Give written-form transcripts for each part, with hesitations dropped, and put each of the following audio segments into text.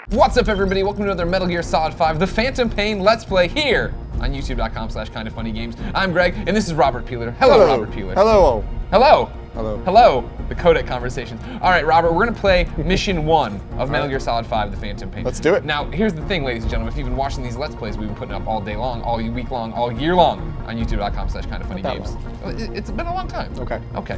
What's up, everybody? Welcome to another Metal Gear Solid 5 The Phantom Pain Let's Play here on youtube.com/kindoffunnygames. I'm Greg, and this is Robert Peeler. Hello, Robert Peeler. Hello. Hello. Hello. Hello. The Codec Conversations. All right, Robert, we're going to play Mission 1 of Metal Gear Solid 5 The Phantom Pain. Let's do it. Now, here's the thing, ladies and gentlemen. If you've been watching these Let's Plays, we've been putting up all day long, all week long, all year long on youtube.com/kindoffunnygames. It's been a long time. Okay. Okay.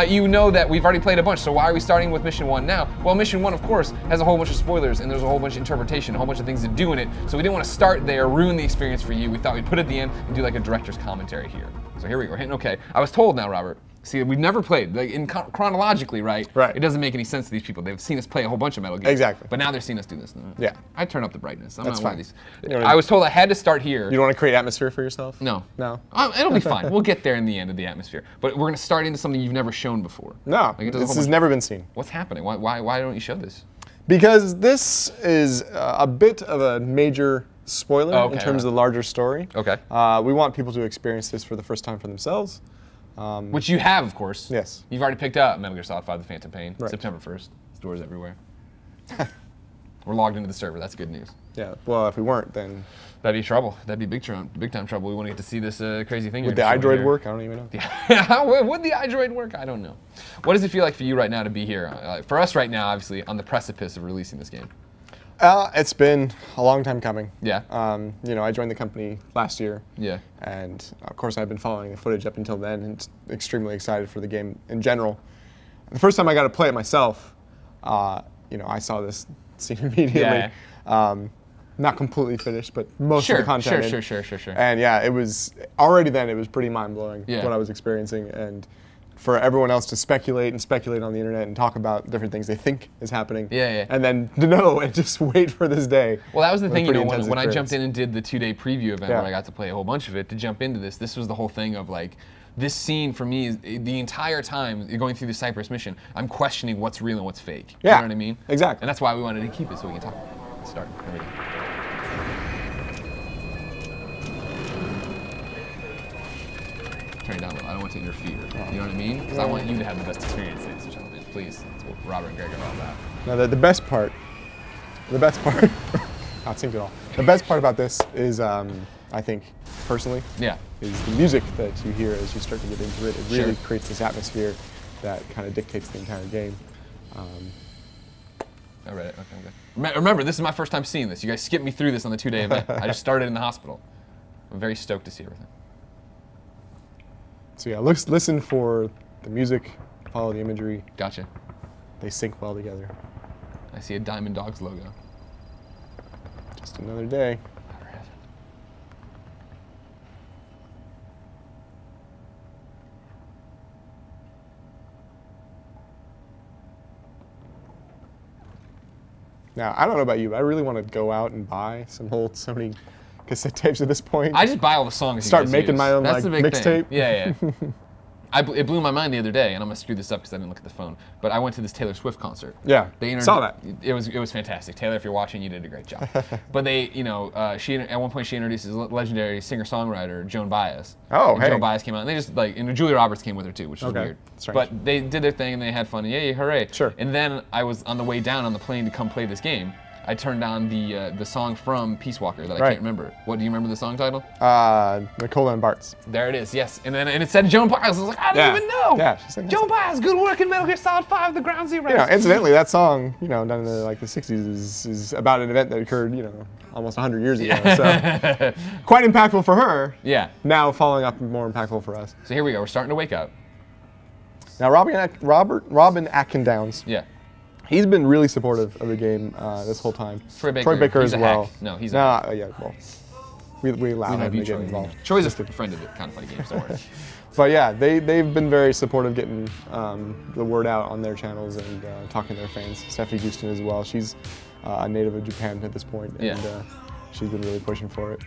You know that we've already played a bunch, so why are we starting with Mission 1 now? Well, Mission 1, of course, has a whole bunch of spoilers, and there's a whole bunch of interpretation, a whole bunch of things to do in it, so we didn't want to start there, ruin the experience for you. We thought we'd put it at the end and do like a director's commentary here. So here we go, we're hitting okay. I was told now, Robert, see, we've never played, like chronologically, right? Right. It doesn't make any sense to these people. They've seen us play a whole bunch of Metal Gear. Exactly. But now they're seeing us do this. Yeah. I turn up the brightness. I'm That's not one of fine. these. I was told I had to start here. You don't want to create atmosphere for yourself? No. No? It'll be fine. We'll get there in the end of the atmosphere. But we're going to start into something you've never shown before. No, Like, this has never been seen. What's happening? Why don't you show this? Because this is a bit of a major spoiler in terms of the larger story. Okay. We want people to experience this for the first time for themselves. Which you have, of course. Yes. You've already picked up Metal Gear Solid 5 The Phantom Pain, Right. September 1st. Stores everywhere. We're logged into the server. That's good news. Yeah, well, if we weren't, then... That'd be trouble. That'd be big time trouble. We want to get to see this crazy thing. Would the iDroid work? I don't even know. Yeah. How would the iDroid work? I don't know. What does it feel like for you right now to be here? For us right now, obviously, on the precipice of releasing this game. It's been a long time coming. Yeah. You know, I joined the company last year. Yeah. And of course, I've been following the footage up until then, and extremely excited for the game in general. The first time I got to play it myself, you know, I saw this scene immediately. Yeah. Not completely finished, but most of the content. Sure. And yeah, it was already then. It was pretty mind blowing what I was experiencing, and for everyone else to speculate on the internet and talk about different things they think is happening. Yeah. And then to know and just wait for this day. Well, that was the thing, you know, when I jumped in and did the 2-day preview event where I got to play a whole bunch of it, to jump into this was the whole thing of like, this scene for me, is the entire time going through the Cyprus mission, I'm questioning what's real and what's fake. Yeah, you know what I mean? Exactly. And that's why we wanted to keep it so we can talk about it. Let's start. Here we go. Turn it down a little. I don't want to interfere. You know what I mean? Because I want you to have the best experience, ladies and gentlemen. Please. That's what Robert and Greg are all about. Now, the best part, not synced at all. The best part about this is, I think, personally, is the music that you hear as you start to get into it. It really creates this atmosphere that kind of dictates the entire game. I read it. Okay. Remember, this is my first time seeing this. You guys skipped me through this on the 2-day event. I just started in the hospital. I'm very stoked to see everything. So yeah, listen for the music, follow the imagery. Gotcha. They sync well together. I see a Diamond Dogs logo. Just another day. Now, I don't know about you, but I really want to go out and buy some whole Sony cassette tapes at this point. I just buy all the songs. Start making my own like mixtape. Yeah. It blew my mind the other day, and I'm gonna screw this up because I didn't look at the phone. But I went to this Taylor Swift concert. Yeah, saw that. It was fantastic. Taylor, if you're watching, you did a great job. But they, you know, she at one point she introduces legendary singer-songwriter Joan Baez. Oh, and hey. Joan Baez came out, and they just like, and Julia Roberts came with her too, which is weird. Strange. But they did their thing, and they had fun. Yay, hooray! Sure. And then I was on the way down on the plane to come play this game. I turned on the song from Peace Walker that I can't remember. What do you remember the song title? Nicola and Bart's. There it is. Yes, and it said Joan Baez. I was like, I don't even know. Yeah, she's like, Joan Baez, good work in Metal Gear Solid 5: The Ground Zeroes. You know, incidentally, that song, you know, done in the, like the '60s, is about an event that occurred, you know, almost 100 years ago. So quite impactful for her. Yeah. Now following up, more impactful for us. So here we go. We're starting to wake up. Now Robin Atkindowns. Yeah. He's been really supportive of the game this whole time. Troy Baker as well. Hack. No, he's a hack. Yeah, well, we allow him to get involved. Troy's a friend of the Kind of Funny Games, don't worry. But yeah, they've been very supportive getting the word out on their channels and talking to their fans. Stephanie Houston as well. She's a native of Japan at this point, and she's been really pushing for it.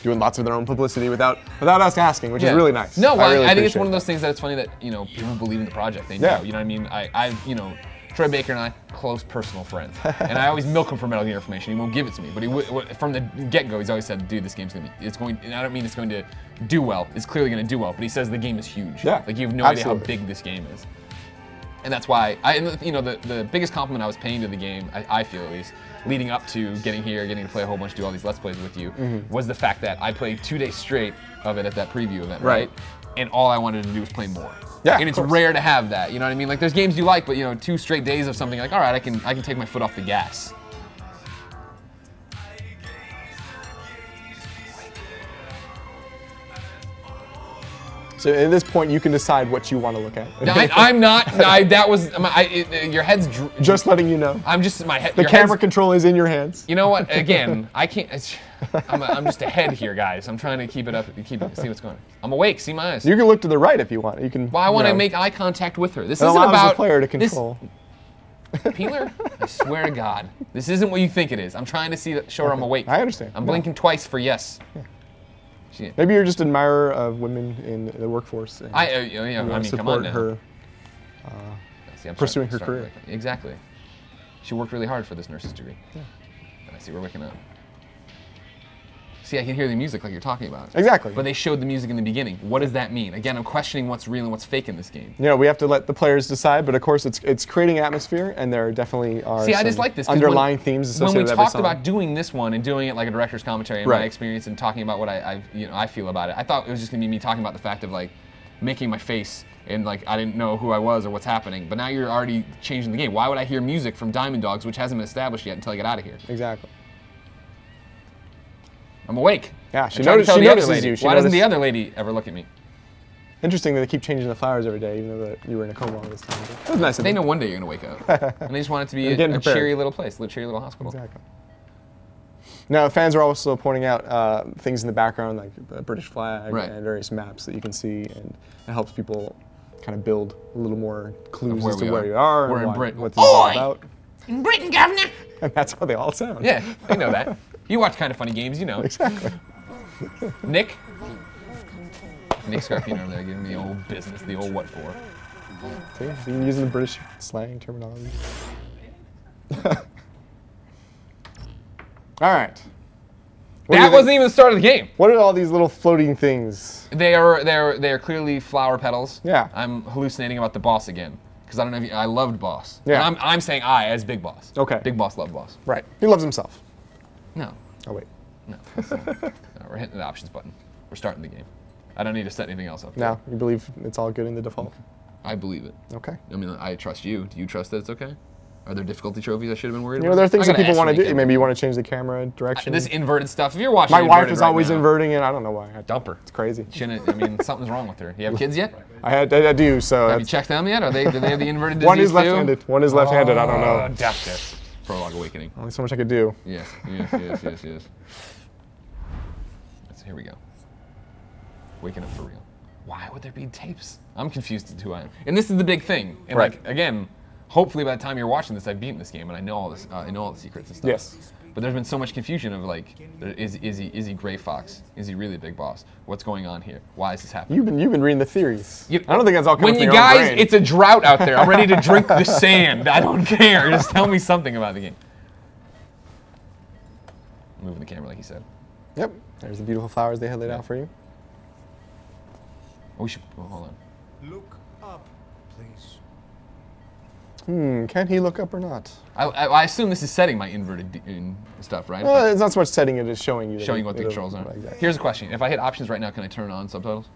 Doing lots of their own publicity without us asking, which is really nice. No, really I think it's one of those things that it's funny that, you know, people believe in the project. They know, you know what I mean? I you know, Troy Baker and I, close personal friends. And I always milk him for Metal Gear information. He won't give it to me. But from the get-go, he's always said, dude, this game's going to be, and I don't mean it's going to do well. It's clearly going to do well. But he says the game is huge. Yeah, like, you have no idea how big this game is. And that's why, the biggest compliment I was paying to the game, I feel at least, leading up to getting here, getting to play a whole bunch, do all these Let's Plays with you, was the fact that I played 2 days straight of it at that preview event, right? And all I wanted to do was play more. Yeah, and it's rare to have that, you know what I mean? Like, there's games you like, but 2 straight days of something, like, all right, I can take my foot off the gas. So at this point, you can decide what you want to look at. No, I'm not. That was your head's. Just letting you know. I'm just my head. The camera control is in your hands. You know what? Again, I can't. I'm just ahead here, guys. I'm trying to keep it up. See what's going on. I'm awake. See my eyes. You can look to the right if you want. You can. Well, I want to make eye contact with her. This isn't about the player to control. Peeler, I swear to God, this isn't what you think it is. I'm trying to show her I'm awake. I understand. I'm blinking twice for yes. Yeah. Maybe you're just an admirer of women in the workforce. And I mean, come on now. Her pursuing her career. Exactly. She worked really hard for this nurse's degree. Yeah. And I see we're waking up. See, I can hear the music like you're talking about. Exactly. But they showed the music in the beginning. What does that mean? Again, I'm questioning what's real and what's fake in this game. We have to let the players decide, but of course it's creating atmosphere, and there definitely are I just like this, underlying themes associated with every song. When we talked about doing this one and doing it like a director's commentary and my experience and talking about what I feel about it, I thought it was just gonna be me talking about the fact of like making my face and like I didn't know who I was or what's happening. But now you're already changing the game. Why would I hear music from Diamond Dogs, which hasn't been established yet, until I get out of here? Exactly. I'm awake. Yeah, she notices you. Why doesn't the other lady ever look at me? Interesting that they keep changing the flowers every day, even though that you were in a coma all this time. That was nice of them. They know one day you're going to wake up. And they just want it to be a cheery little place, a cheery little hospital. Exactly. Now, fans are also pointing out things in the background, like the British flag and various maps that you can see, and it helps people kind of build a little more clues as to where you are We're and in Britain. what this is all about. In Britain, Governor! And that's how they all sound. Yeah, they know that. You watch Kind of Funny Games, you know. Exactly. Nick Scarpino over there giving me the old business, the old what for. See, you're using the British slang terminology. All right. That wasn't even the start of the game. What are all these little floating things? They are clearly flower petals. Yeah. I'm hallucinating about the boss again. Because I don't know if I loved Boss. Yeah. And I'm saying I as Big Boss. Okay. Big Boss loved Boss. Right. He loves himself. No. Oh, wait. No. We're hitting the options button. We're starting the game. I don't need to set anything else up. No, you believe it's all good in the default? I believe it. Okay. I mean, I trust you. Do you trust that it's okay? Are there difficulty trophies I should have been worried about? There are things that people want to do. Maybe you want to change the camera direction. This inverted stuff. If you're watching, my wife is always inverting, and I don't know why. Dump her. It's crazy. Shouldn't. I mean, something's wrong with her. Do you have kids yet? I do. So have you checked them yet? Do they have the inverted disease One is left-handed. One is left-handed. I don't know. Death. Prologue Awakening. Only so much I could do. Yes. So here we go. Waking up for real. Why would there be tapes? I'm confused as to who I am. And this is the big thing. And like again, hopefully by the time you're watching this, I've beaten this game and I know all this. I know all the secrets and stuff. Yes. But there's been so much confusion of like, is he Gray Fox? Is he really Big Boss? What's going on here? Why is this happening? You've been reading the theories. I don't think that's all coming from your own brain. It's a drought out there. I'm ready to drink the sand. I don't care. Just tell me something about the game. Moving the camera like he said. Yep. There's the beautiful flowers they had laid out for you. Oh, we should. Oh, hold on. Look up, please. Can he look up or not? I assume this is setting my inverted stuff, right? Well, it's not so much setting it as showing you. Showing what the controls are. Exactly. Here's a question. If I hit options right now, can I turn on subtitles?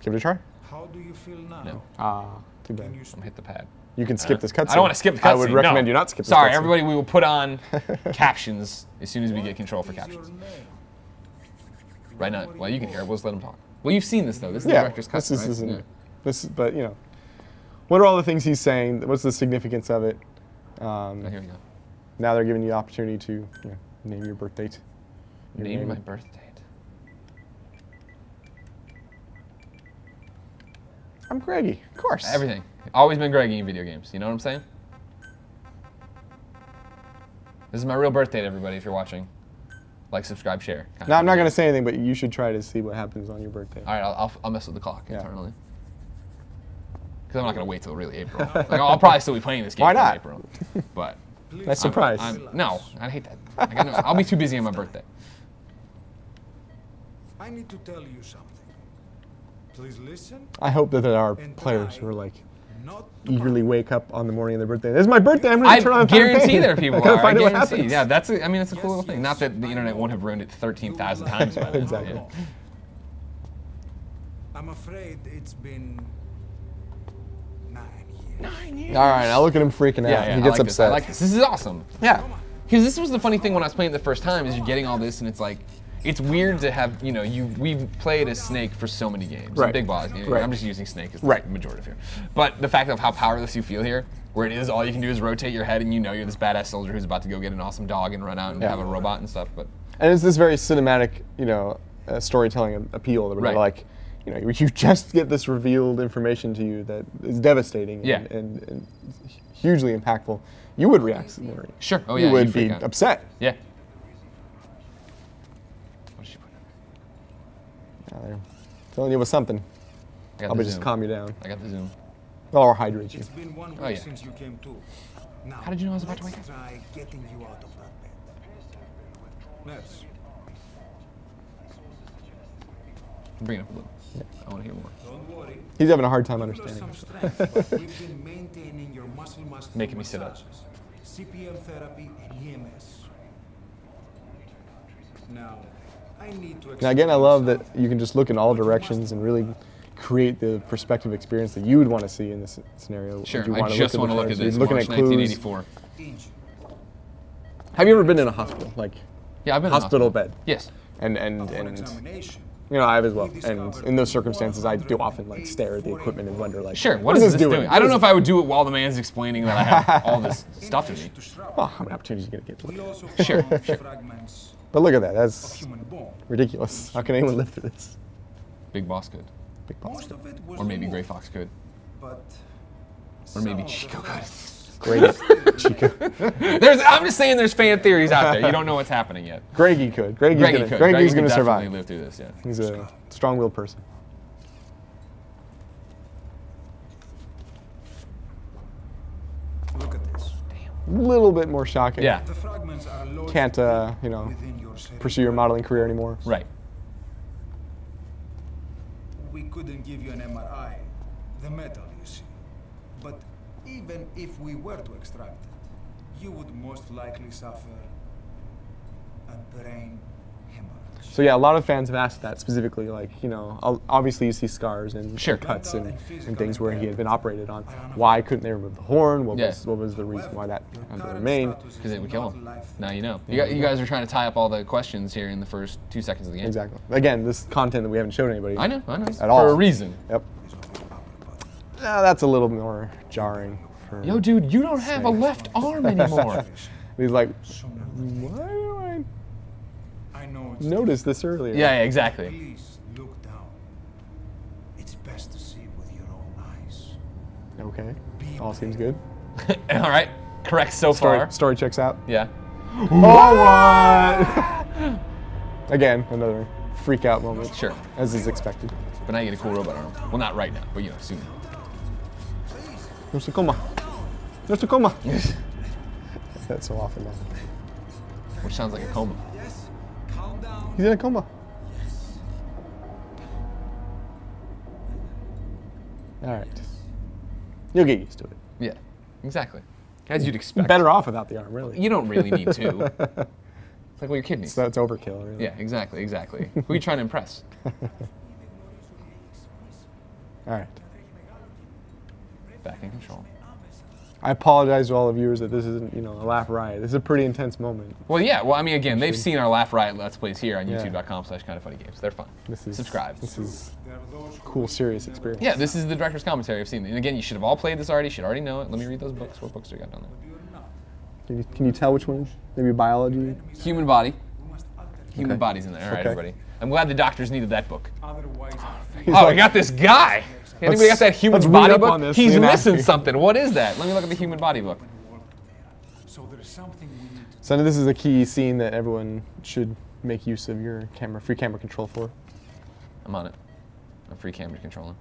Give it a try. How do you feel now? No. Too bad. I'm gonna hit the pad. You can skip this cutscene. I don't want to skip the cutscene. I would recommend you not skip this cutscene. Sorry, everybody, we will put on captions as soon as we get control for captions. Right now, well, you can hear it. We'll just let him talk. Well, you've seen this, though. This is the director's cut, but, you know, what are all the things he's saying? What's the significance of it? Here we go. Now they're giving you the opportunity to name your birth date. Name my birth date. I'm Greggy, of course. Everything. Always been Greggy in video games. You know what I'm saying? This is my real birth date, everybody, if you're watching. Like, subscribe, share. Now, I'm not going to say anything, but you should try to see what happens on your birthday. All right, I'll mess with the clock internally. Because I'm not going to wait till really April. Like, I'll probably still be playing this game in April. But that's surprise. No, I hate that. I'll be too busy on my birthday. I need to tell you something. Please listen. I hope that there are players who are like, eagerly wake up on the morning of their birthday. This is my birthday. I'm going to turn on I guarantee there are I people gotta are. find I out what guarantee. happens. Yeah, that's. I mean, it's a cool little thing. Not that the internet won't have ruined it 13,000 times by then. Exactly. Yeah. I'm afraid it's been 9 years. 9 years. All right, now look at him freaking out. Yeah, He I gets like upset. This. I like this. This is awesome. Yeah, because this was the funny thing when I was playing it the first time is you're getting all this and it's like, it's weird to have, you know, we've played as Snake for so many games. Right. Big Boss. You know, Right. I'm just using Snake as the Right. majority of here. But the fact of how powerless you feel here, where it is all you can do is rotate your head and you know you're this badass soldier who's about to go get an awesome dog and run out and have a robot and stuff. But And it's this very cinematic, you know, storytelling appeal that we're Right. like, you know, you just get this revealed information to you that is devastating Yeah. and hugely impactful. You would react similarly. sure. Oh yeah. You would freak be out. upset. Yeah. What did she put? They're telling you it was something. I got Probably the just zoom. calm you down. I got the zoom. Or hydrate you. It's been 1 week Oh, yeah. since you came to. Now, How did you know I was about to let's wake up? try getting you out of that bed. Nurse, Bring it up a little. I want to hear more. don't worry. He's having a hard time You've lost understanding. some strength, but we've been maintaining your muscle mass through Making me sit up. massages, CPM therapy, and EMS. Now, I need to. Now again, I explain love that something. you can just look in all directions and really create the perspective experience that you would want to see in this scenario. Sure. You I wanna just want to the look at cards, this. you're looking March at clues. 1984. Injury. Have you ever been in a hospital, like Yeah, I've been in a hospital bed? Yes. And Upon examination, you know, I have as well. And in those circumstances, I do often like stare at the equipment and wonder, like, Sure. What is this doing? I don't know if I would do it while the man's explaining that I have all this stuff in me. to shrub, Oh, how many opportunities are you gonna get to look we at? also Sure, found sure. fragments But look at that. of That's human bone. ridiculous. How can anyone live through this? Big Boss could, Big boss. Most of it was or maybe removed, Gray Fox could, but or maybe some of the Chico could. fragments Great. Chico. I'm just saying, there's fan theories out there. You don't know what's happening yet. Greggy could. Greggy's Greggy gonna, could. Greggy's Greggy gonna could survive. definitely live through this. Yeah. He's a strong-willed person. Look at this. A little bit more shocking. Yeah. The fragments are loaded Can't, you know, within your cerebellum. pursue your modeling career anymore. Right. We couldn't give you an MRI, the metal, you see. But even if we were to extract it, you would most likely suffer a brain hemorrhage. So yeah, a lot of fans have asked that specifically, like, you know, obviously you see scars and, Sure. and cuts and things where he had been operated on. Why couldn't they remove the horn? What Yeah. was the reason why that had to remain? Because it would kill him. Now you know. You guys are trying to tie up all the questions here in the first 2 seconds of the game. Exactly. Again, this content that we haven't showed anybody. I know. At all. For a reason. Yep. That's a little more jarring. For Yo, dude, you don't have a left arm anymore. He's like, why do I know I it's notice this earlier? Yeah, exactly. Please look down. It's best to see with your own eyes. Okay. All seems good. All right. Correct so far. Story checks out. Yeah. Oh, what? Again, another freak out moment. Sure. As is expected. But now you get a cool robot arm. Well, not right now, but you know, soon. No se coma. No se coma. That's so often now. Which sounds like a coma. Yes, calm down. He's in a coma. All right. You'll get used to it. Yeah. Exactly. As you'd expect. Better off without the arm, really. You don't really need to. It's like, well, your kidneys. So that's overkill, really. Yeah, exactly. Who are you trying to impress? All right. Back in control. I apologize to all the viewers that this isn't, you know, a laugh riot. This is a pretty intense moment. Well, yeah. Well, I mean, again, they've seen our Laugh Riot Let's Plays here on Yeah. youtube.com/kindoffunnygames. They're fun. This is Subscribe. This is There are those who cool, serious experience. Yeah, this is the director's commentary. I've seen it. And again, you should have all played this already. You should already know it. Let me read those books. What books do we got down there? you're not. Can you tell which one? Maybe biology? Human Body. We must alter Human Okay. Body's in there. All right, Okay. everybody. I'm glad the doctors needed that book. otherwise. He's Oh, like, we got this guy. Anybody got that Human let's read Body up book? on this, He's the missing anatomy. something. What is that? Let me look at the Human Body book. So there is something we need to So this is a key scene that everyone should make use of your free camera control for. I'm on it. I'm free camera controlling.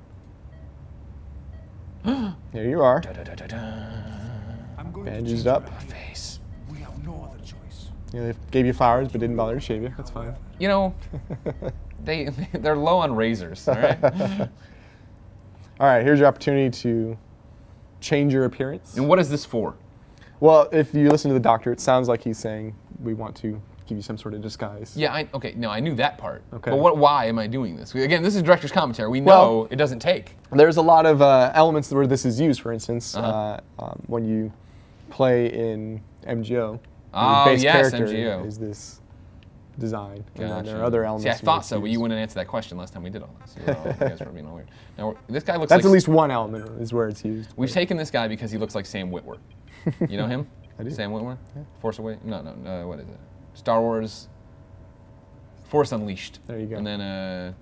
Here you are. I'm going Bandaged to change up. your idea. Face. We have no other choice. You know, they gave you flowers but didn't bother to shave you. That's fine. You know, they're low on razors. All right. All right, here's your opportunity to change your appearance. And what is this for? Well, if you listen to the doctor, it sounds like he's saying we want to give you some sort of disguise. Yeah, okay, no, I knew that part. Okay. But why am I doing this? Again, this is director's commentary. We know it doesn't take. There's a lot of elements where this is used. For instance, when you play in MGO, the base character MGO. is this design. Gotcha. And then there are other elements. See, I thought so, but you wouldn't answer that question last time we did all this. You guys were being all weird. Now, this guy looks That's like... at least one element is where it's used. We've taken this guy because he looks like Sam Witwer. You know him? I do. Sam Witwer? Yeah. Force Awakens? No, what is it? Star Wars... Force Unleashed. There you go. And then,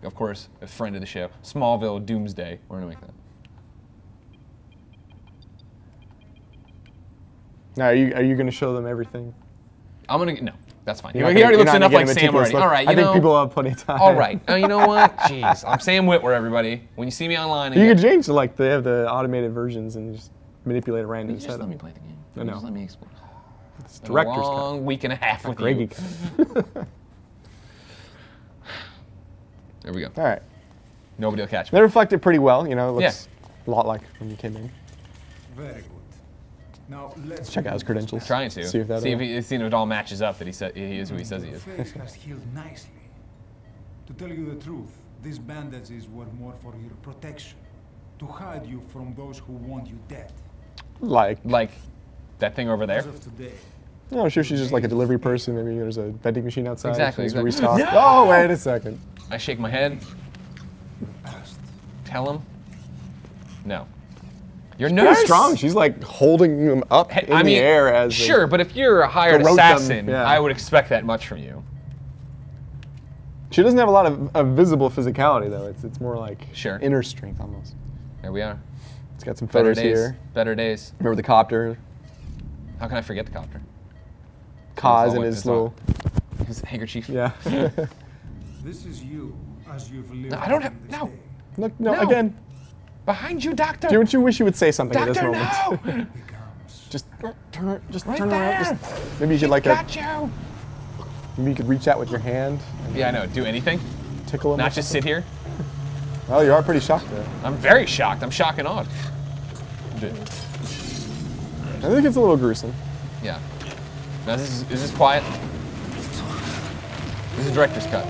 of course, a friend of the show, Smallville Doomsday. We're going to make that. Now, are you going to show them everything? I'm going to... No, that's fine. He You're already looks not enough gonna like get a Sam meticulous already. look. All right, I think people have plenty of time. All right. You know what? Jeez. I'm Sam Witwer, everybody. When you see me online... You can change like they have the automated versions and just manipulate a random Just setup. let me play the game. I know. Just let me explore. It's director's cut. Long week and a half with Greggy you. cut. There we go. All right. Nobody will catch me. They reflect it pretty well. You know, it looks a lot like when you came in. Very good. Now let's Check out his credentials. Trying to. See if it all matches up that he is who he says he Your is. face has healed nicely. To tell you the truth, these bandages were more for your protection, to hide you from those who want you dead. Like That thing over there? As of today, no, I'm sure she's just like a delivery person. Maybe there's a vending machine outside. Exactly, She's exactly. restocked. Oh, wait a second. I shake my head. Tell him. No. Your nurse. Pretty strong. She's like holding him up in the air as. Sure, but if you're a hired roast them, assassin, yeah. I would expect that much from you. She doesn't have a lot of visible physicality though. It's more like inner strength almost. There we are. It's got some Better photos days. here. Better days. Remember the copter? How can I forget the copter? Kaz and his little. His handkerchief. Yeah. this is you as you've lived. No, I don't have. in this No. day. No, again. Behind you, Doctor. Don't you wish you would say something at this Doctor, moment? no. Just turn Right around. there. Maybe you could Got you. Maybe you could reach out with your hand. Yeah, I know. Do anything. Tickle him. Not just sit here. Oh, you are pretty shocked there. I'm very shocked. I'm shocked and awed. I think it's a little gruesome. Yeah. Now, is this quiet? This is director's cut.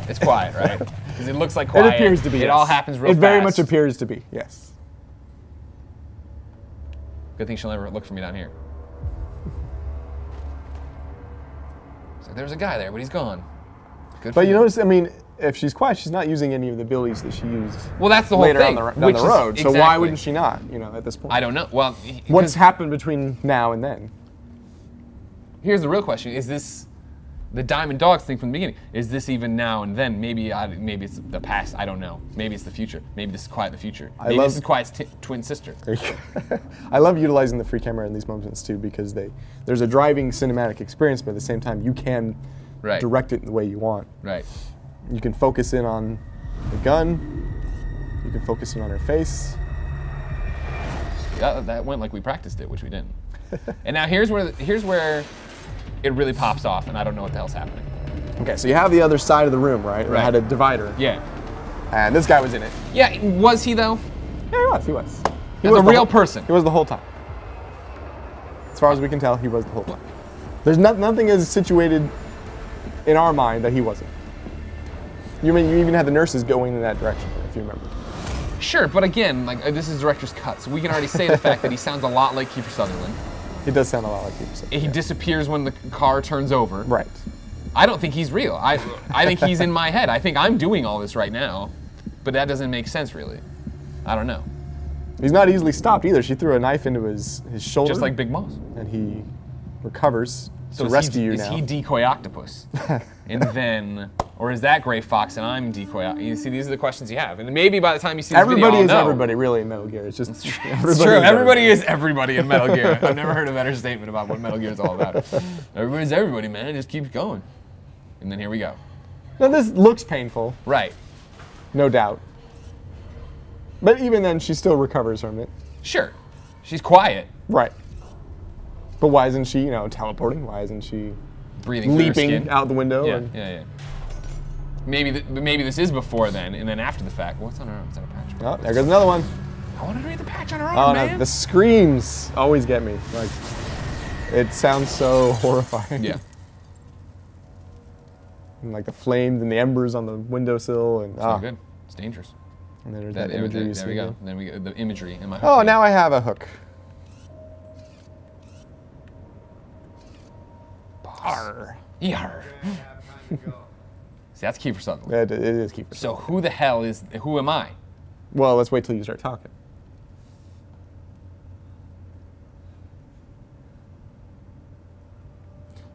It's quiet, right? Because it looks like quiet. It appears to be. It all happens real fast. It very much appears to be. Yes. Good thing she'll never look for me down here. So there's a guy there, but he's gone. Good. But you notice, I mean, if she's quiet, she's not using any of the abilities that she used. Well, that's the whole later thing. down the road. So why wouldn't she not? You know, at this point. I don't know. Well, what's happened between now and then? Here's the real question: is this the Diamond Dogs thing from the beginning? Is this even now and then? Maybe it's the past. I don't know. Maybe it's the future. Maybe this is Quiet the future. Maybe this is Quiet's twin sister. I love utilizing the free camera in these moments too, because there's a driving cinematic experience, but at the same time you can direct it in the way you want. Right. You can focus in on the gun. You can focus in on her face. That went like we practiced it, which we didn't. And now here's where it really pops off, and I don't know what the hell's happening. Okay, so you have the other side of the room, right? It had a divider. Yeah. And this guy was in it. Yeah, was he though? Yeah, he was. He was a real person. He was the whole time. As far as we can tell, he was the whole time. There's nothing is situated in our mind that he wasn't. You even had the nurses going in that direction, if you remember. Sure, but again, like this is director's cut, so we can already say the fact that he sounds a lot like Kiefer Sutherland. He does sound a lot like Kiefer Sutherland. He disappears when the car turns over. Right. I don't think he's real. I think he's in my head. I think I'm doing all this right now, but that doesn't make sense really. I don't know. He's not easily stopped either. She threw a knife into his shoulder. Just like Big Boss. And he recovers so to rescue you now. Is he Decoy Octopus? And then, or is that Gray Fox and I'm Decoy? You see, these are the questions you have. And maybe by the time you see this everybody video, is everybody really in Metal Gear. It's just it's true. Everybody is everybody in Metal Gear. I've never heard a better statement about what Metal Gear is all about. Everybody's everybody, man. Just keep going. And then here we go. Now this looks painful. Right. No doubt. But even then, she still recovers from it. Sure. She's quiet. Right. But why isn't she, teleporting? Why isn't she breathing leaping out the window? Yeah. maybe this is before then, and then after the fact. What's on her arm? Is that a patch? Oh, there goes another one. I wanted to read the patch on her Oh arm, no, man. the screams always get me. Like, it sounds so horrifying. Yeah. And like the flames and the embers on the windowsill, and It's not good. It's dangerous. And then there's that imagery. There we go. Then we get the imagery in my. Oh, now I have a hook. Arr. Yarr. See, that's Kiefer Sutherland. It is Kiefer. So who the hell is? Who am I? Well, let's wait till you start talking.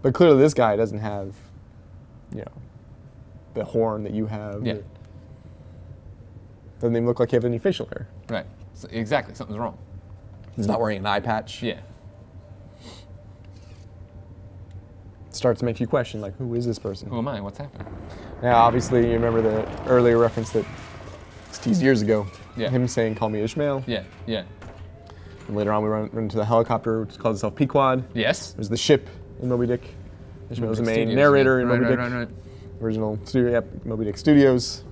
But clearly, this guy doesn't have, you know, the horn that you have. Yeah. Doesn't even look like you have any facial hair. Right. So, exactly. Something's wrong. He's not wearing an eye patch. Yeah. It starts to make you question, like, who is this person? Who am I? What's happening? Now, obviously, you remember the earlier reference that was teased years ago. Yeah. Him saying, "Call me Ishmael." Yeah. Yeah. And later on, we run into the helicopter, which calls itself Pequod. Yes. There's the ship in Moby Dick. Ishmael was the main Studios, narrator in right, Moby right, Dick. right. Original studio, yep, Moby Dick Studios.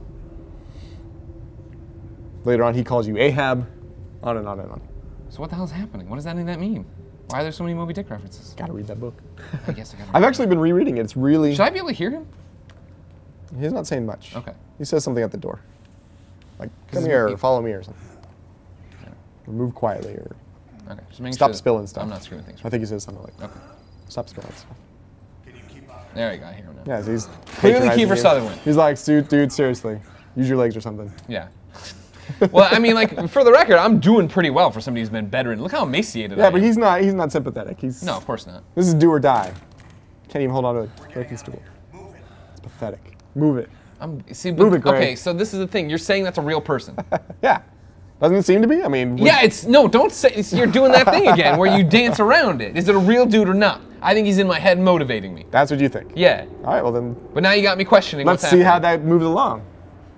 Later on, he calls you Ahab. On and on and on. So what the hell's happening? What does that mean? Why are there so many Moby Dick references? Gotta read that book. I guess I gotta. I've actually been rereading it. It's really. Should I be able to hear him? He's not saying much. Okay. He says something at the door. Like, come it's here, moving. or follow me, or something. Or move quietly, or Okay. Just making stop sure that spilling stuff. I'm not screwing things. I think he says something like, Okay. stop spilling stuff. There you go. I hear him now. Yeah, so he's Clearly patronizing Kiefer you. Sutherland. He's like, dude, seriously, use your legs or something. Yeah. Well, I mean, like, for the record, I'm doing pretty well for somebody who's been bedridden. Look how emaciated I Yeah, am. but he's not sympathetic. He's No, of course not. This is do or die. Can't even hold on to a broken stool. It's pathetic. Move it. Move it, Greg. Okay, so this is the thing. You're saying that's a real person. Yeah. Doesn't it seem to be? I mean. Yeah, don't say, you're doing that thing again where you dance around it. Is it a real dude or not? I think he's in my head motivating me. That's what you think. Yeah. All right, well then. But now you got me questioning Let's what's see how happening. that moves along.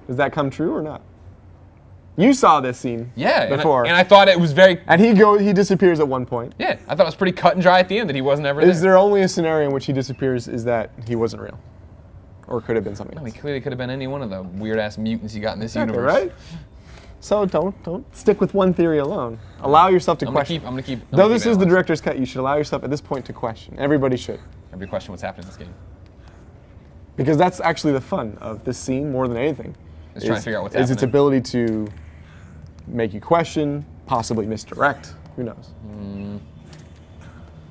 Does that come true or not? You saw this scene. Yeah, Before. and I thought it was very. And he disappears at one point. Yeah, I thought it was pretty cut and dry at the end that he wasn't ever there. Is there only a scenario in which he disappears is that he wasn't real? Or could have been something No, else? he clearly could have been any one of the weird ass mutants you got in this Exactly, universe. right? So don't stick with one theory alone. Allow yourself to question. I'm gonna keep. Though this is the director's cut, you should allow yourself at this point to question. Everybody should. Every question what's happening in this game. Because that's actually the fun of this scene more than anything. Just trying to figure out what's Is its happening. ability to make you question, possibly misdirect. Who knows?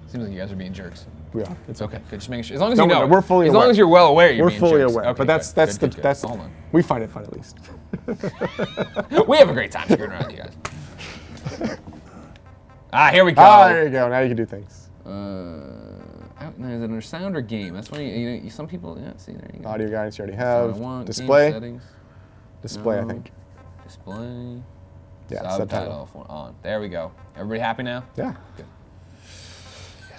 Seems like you guys are being jerks. We are. It's Okay, good. Just making sure. As long as Don't you know. worry, we're fully as aware. long as you're well aware, you're We're being fully jerks. aware. Okay, But that's good, the good, good. that's Hold on. we find it fun at least. We have a great time screwing around with you guys. Here we go. There you go. Now you can do things. Is it under sound or game? That's when you some people. Yeah, see there you go. Audio guidance you already That's what I have. want. Game Display. settings. Display, I No. think. Display. Yeah, Subtitle on. There we go. Everybody happy now? Yeah. Good.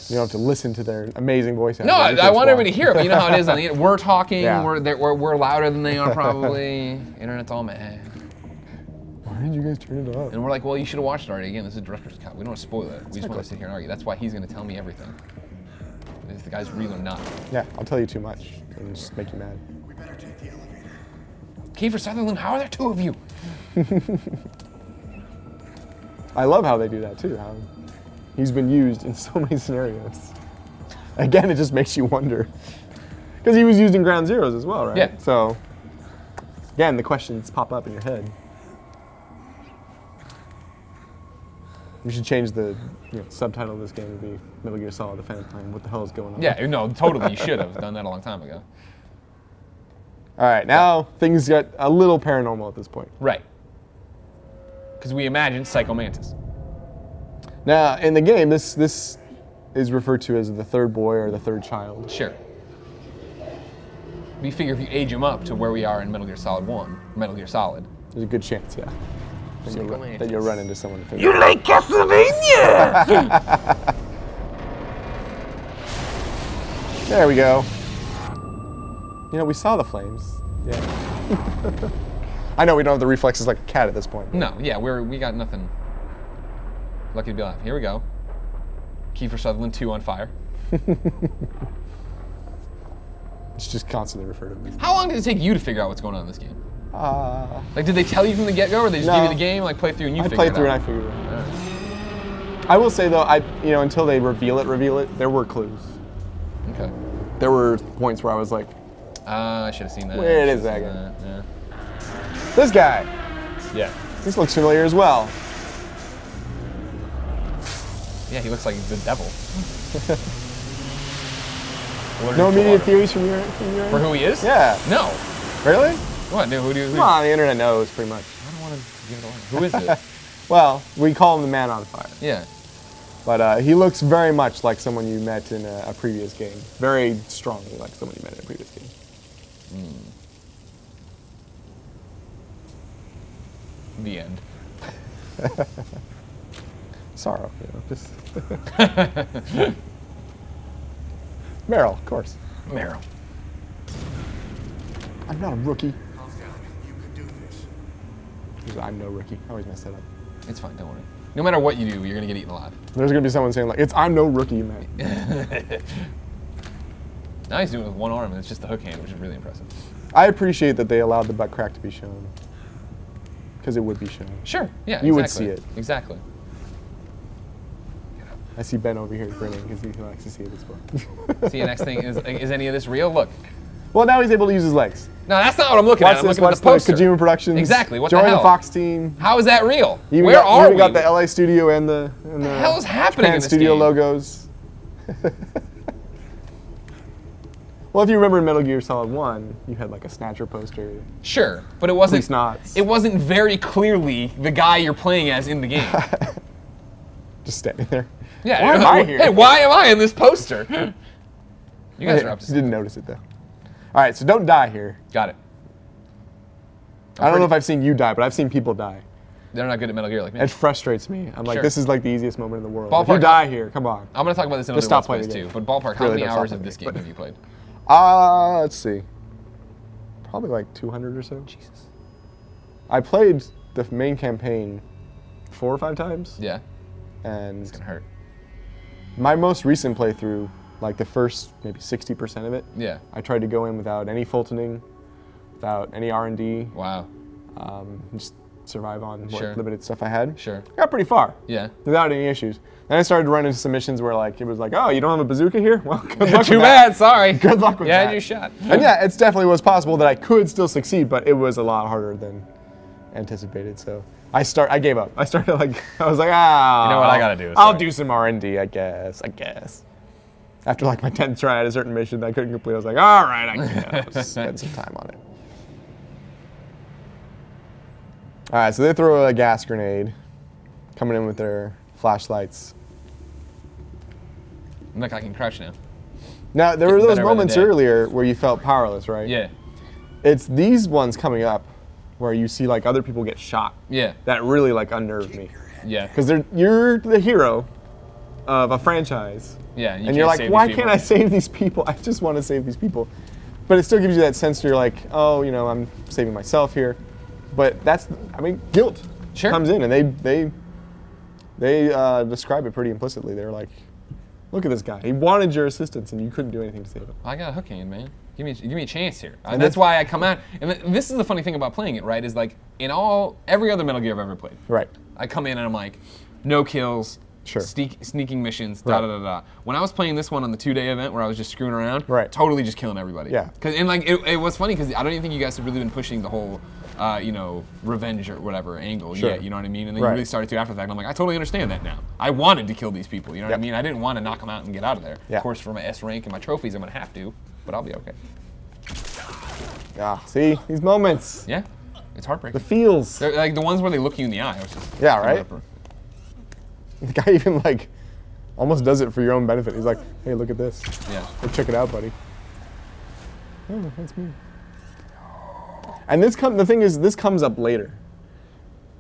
You don't have to listen to their amazing voice No, actors. I want everybody to hear it, but you know how it is on the internet. We're talking, Yeah. we're louder than they are probably. Internet's all mad. Why did you guys turn it up? And we're like, well, you should have watched it already. Again, this is director's cut. We don't want to spoil it. We just want to sit here and argue. That's why he's going to tell me everything. If the guy's real or not. Yeah, I'll tell you too much and just make you mad. We better take the elevator. Kiefer Sutherland, how are there two of you? I love how they do that too. How he's been used in so many scenarios. Again, it just makes you wonder. Because he was used in Ground Zeroes as well, right? Yeah. So, again, the questions pop up in your head. We should change the subtitle of this game to be Metal Gear Solid: The Phantom Pain. What the hell is going on? Yeah, no, totally. You should have done that a long time ago. All right, now things get a little paranormal at this point. Right. Because we imagined Psycho Mantis. Now, in the game, this is referred to as the third boy or the third child. Sure. We figure if you age him up to where we are in Metal Gear Solid 1, Metal Gear Solid. There's a good chance, yeah, that you'll run into someone. You like Castlevania? There we go. You know, we saw the flames. Yeah. I know we don't have the reflexes like a cat at this point. No, yeah, we got nothing. Lucky to be alive. Here we go. Kiefer Sutherland 2 on fire. It's just constantly referred to as. How long did it take you to figure out what's going on in this game? Like, did they tell you from the get-go, or they just no. give you the game, like play through and you figure it out? I played through and I figured it out. I will say though, until they reveal it, there were clues. Okay. There were points where I was like, I should have seen that. Where is that guy? Yeah. This guy. Yeah. This looks familiar as well. Yeah, he looks like the devil. No immediate theories from your end? For who he is? Yeah. No. Really? What? Who do you? Come on, the internet knows pretty much. I don't want to give it away. Who is it? Well, we call him the Man on Fire. Yeah. But he looks very much like someone you met in a previous game. Very strongly like someone you met in a previous game. The end. Sorrow, just. Meryl, of course. Meryl. I'm not a rookie. Calm down. You can do this. I'm no rookie. I always mess that up. It's fine, don't worry. No matter what you do, you're gonna get eaten alive. There's gonna be someone saying like, I'm no rookie, man. Now he's doing it with one arm, and it's just the hook hand, which is really impressive. I appreciate that they allowed the butt crack to be shown. Because it would be shown. Sure, yeah, You exactly. would see it. Exactly. I see Ben over here grinning because he likes to see it as well. See, the next thing is any of this real? Look. Well, now he's able to use his legs. No, that's not what I'm looking at. I'm looking at the poster. Kojima Productions. Exactly. What Join the hell? the Fox team. How is that real? Where are we? We got the LA studio and the hell is happening Japan in this studio game? logos. Well, if you remember in Metal Gear Solid 1, you had like a Snatcher poster. Sure, but it wasn't. Knots. It wasn't very clearly the guy you're playing as in the game. Just standing there. Yeah. Why am I here? Hey, why am I in this poster? You guys are up to You didn't notice it though. All right, so don't die here. Got it. I don't know if I've seen you die, but I've seen people die. They're not good at Metal Gear like me. It frustrates me. I'm like, Sure. this is like the easiest moment in the world. Ballpark, if you die here, come on. I'm going to talk about this in Just other stop Let's Plays playing too. the But ballpark, how Really many don't hours stop of this playing game the have you played? Let's see. Probably like 200 or so. Jesus. I played the main campaign 4 or 5 times. Yeah. And It's going to hurt. my most recent playthrough, like the first maybe 60% of it, Yeah. I tried to go in without any Fultoning, without any R&D, Wow. just survive on Sure. what limited stuff I had. Sure. Got pretty far. Yeah. Without any issues. Then I started to run into some missions where like it was like, oh, you don't have a bazooka here? Well, good luck Too with that. bad, sorry. Good luck with you that. had your shot. And yeah, it definitely was possible that I could still succeed, but it was a lot harder than anticipated. So I gave up. I was like, You know what I gotta do, I'll sorry. do some R&D, I guess. After like my 10th try at a certain mission that I couldn't complete, I was like, all right, I guess. Spend some time on it. All right, so they throw a gas grenade, coming in with their flashlights. Look, I can crouch now. Now, there were Getting those better by the moments day. earlier where you felt powerless, right? Yeah. It's these ones coming up where you see like other people get shot Yeah. that really like unnerved me. Yeah. Because you're the hero of a franchise. Yeah. And you're like, why can't I save these people? I just want to save these people. But it still gives you that sense you're like, oh, I'm saving myself here. But guilt Sure. comes in, and they describe it pretty implicitly. They're like, look at this guy. He wanted your assistance, and you couldn't do anything to save him. I got a hook hand, man. Give me a chance here. And That's why I come out. And this is the funny thing about playing it, right? Is like in every other Metal Gear I've ever played. Right. I come in and I'm like, no kills. Sure. Sneaking missions, Right. da. When I was playing this one on the 2-day event where I was just screwing around, Right. totally just killing everybody. Yeah. And like it was funny because I don't even think you guys have really been pushing the whole, revenge or whatever angle Sure. yet. You know what I mean? And then Right. you really started to after the fact. And I'm like, I totally understand that now. I wanted to kill these people. You know what I Yep. mean? I didn't want to knock them out and get out of there. Yeah. Of course, for my S rank and my trophies, I'm gonna have to, but I'll be okay. See these moments, Yeah. It's heartbreaking. the feels. They're like the ones where they look you in the eye. I was just Yeah, right? The guy even like almost does it for your own benefit. He's like, hey, look at this. Yeah. Hey, check it out, buddy. Oh, that's me. And the thing is, this comes up later.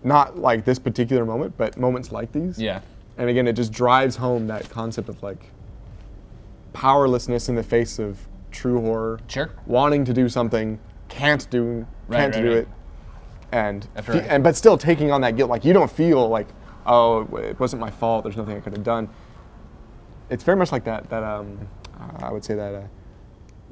Not like this particular moment, but moments like these. Yeah. And again, it just drives home that concept of like powerlessness in the face of true horror. Sure. Wanting to do something, can't do Right. it, and After but still taking on that guilt. Like you don't feel like, oh, it wasn't my fault. There's nothing I could have done. It's very much like that. I would say that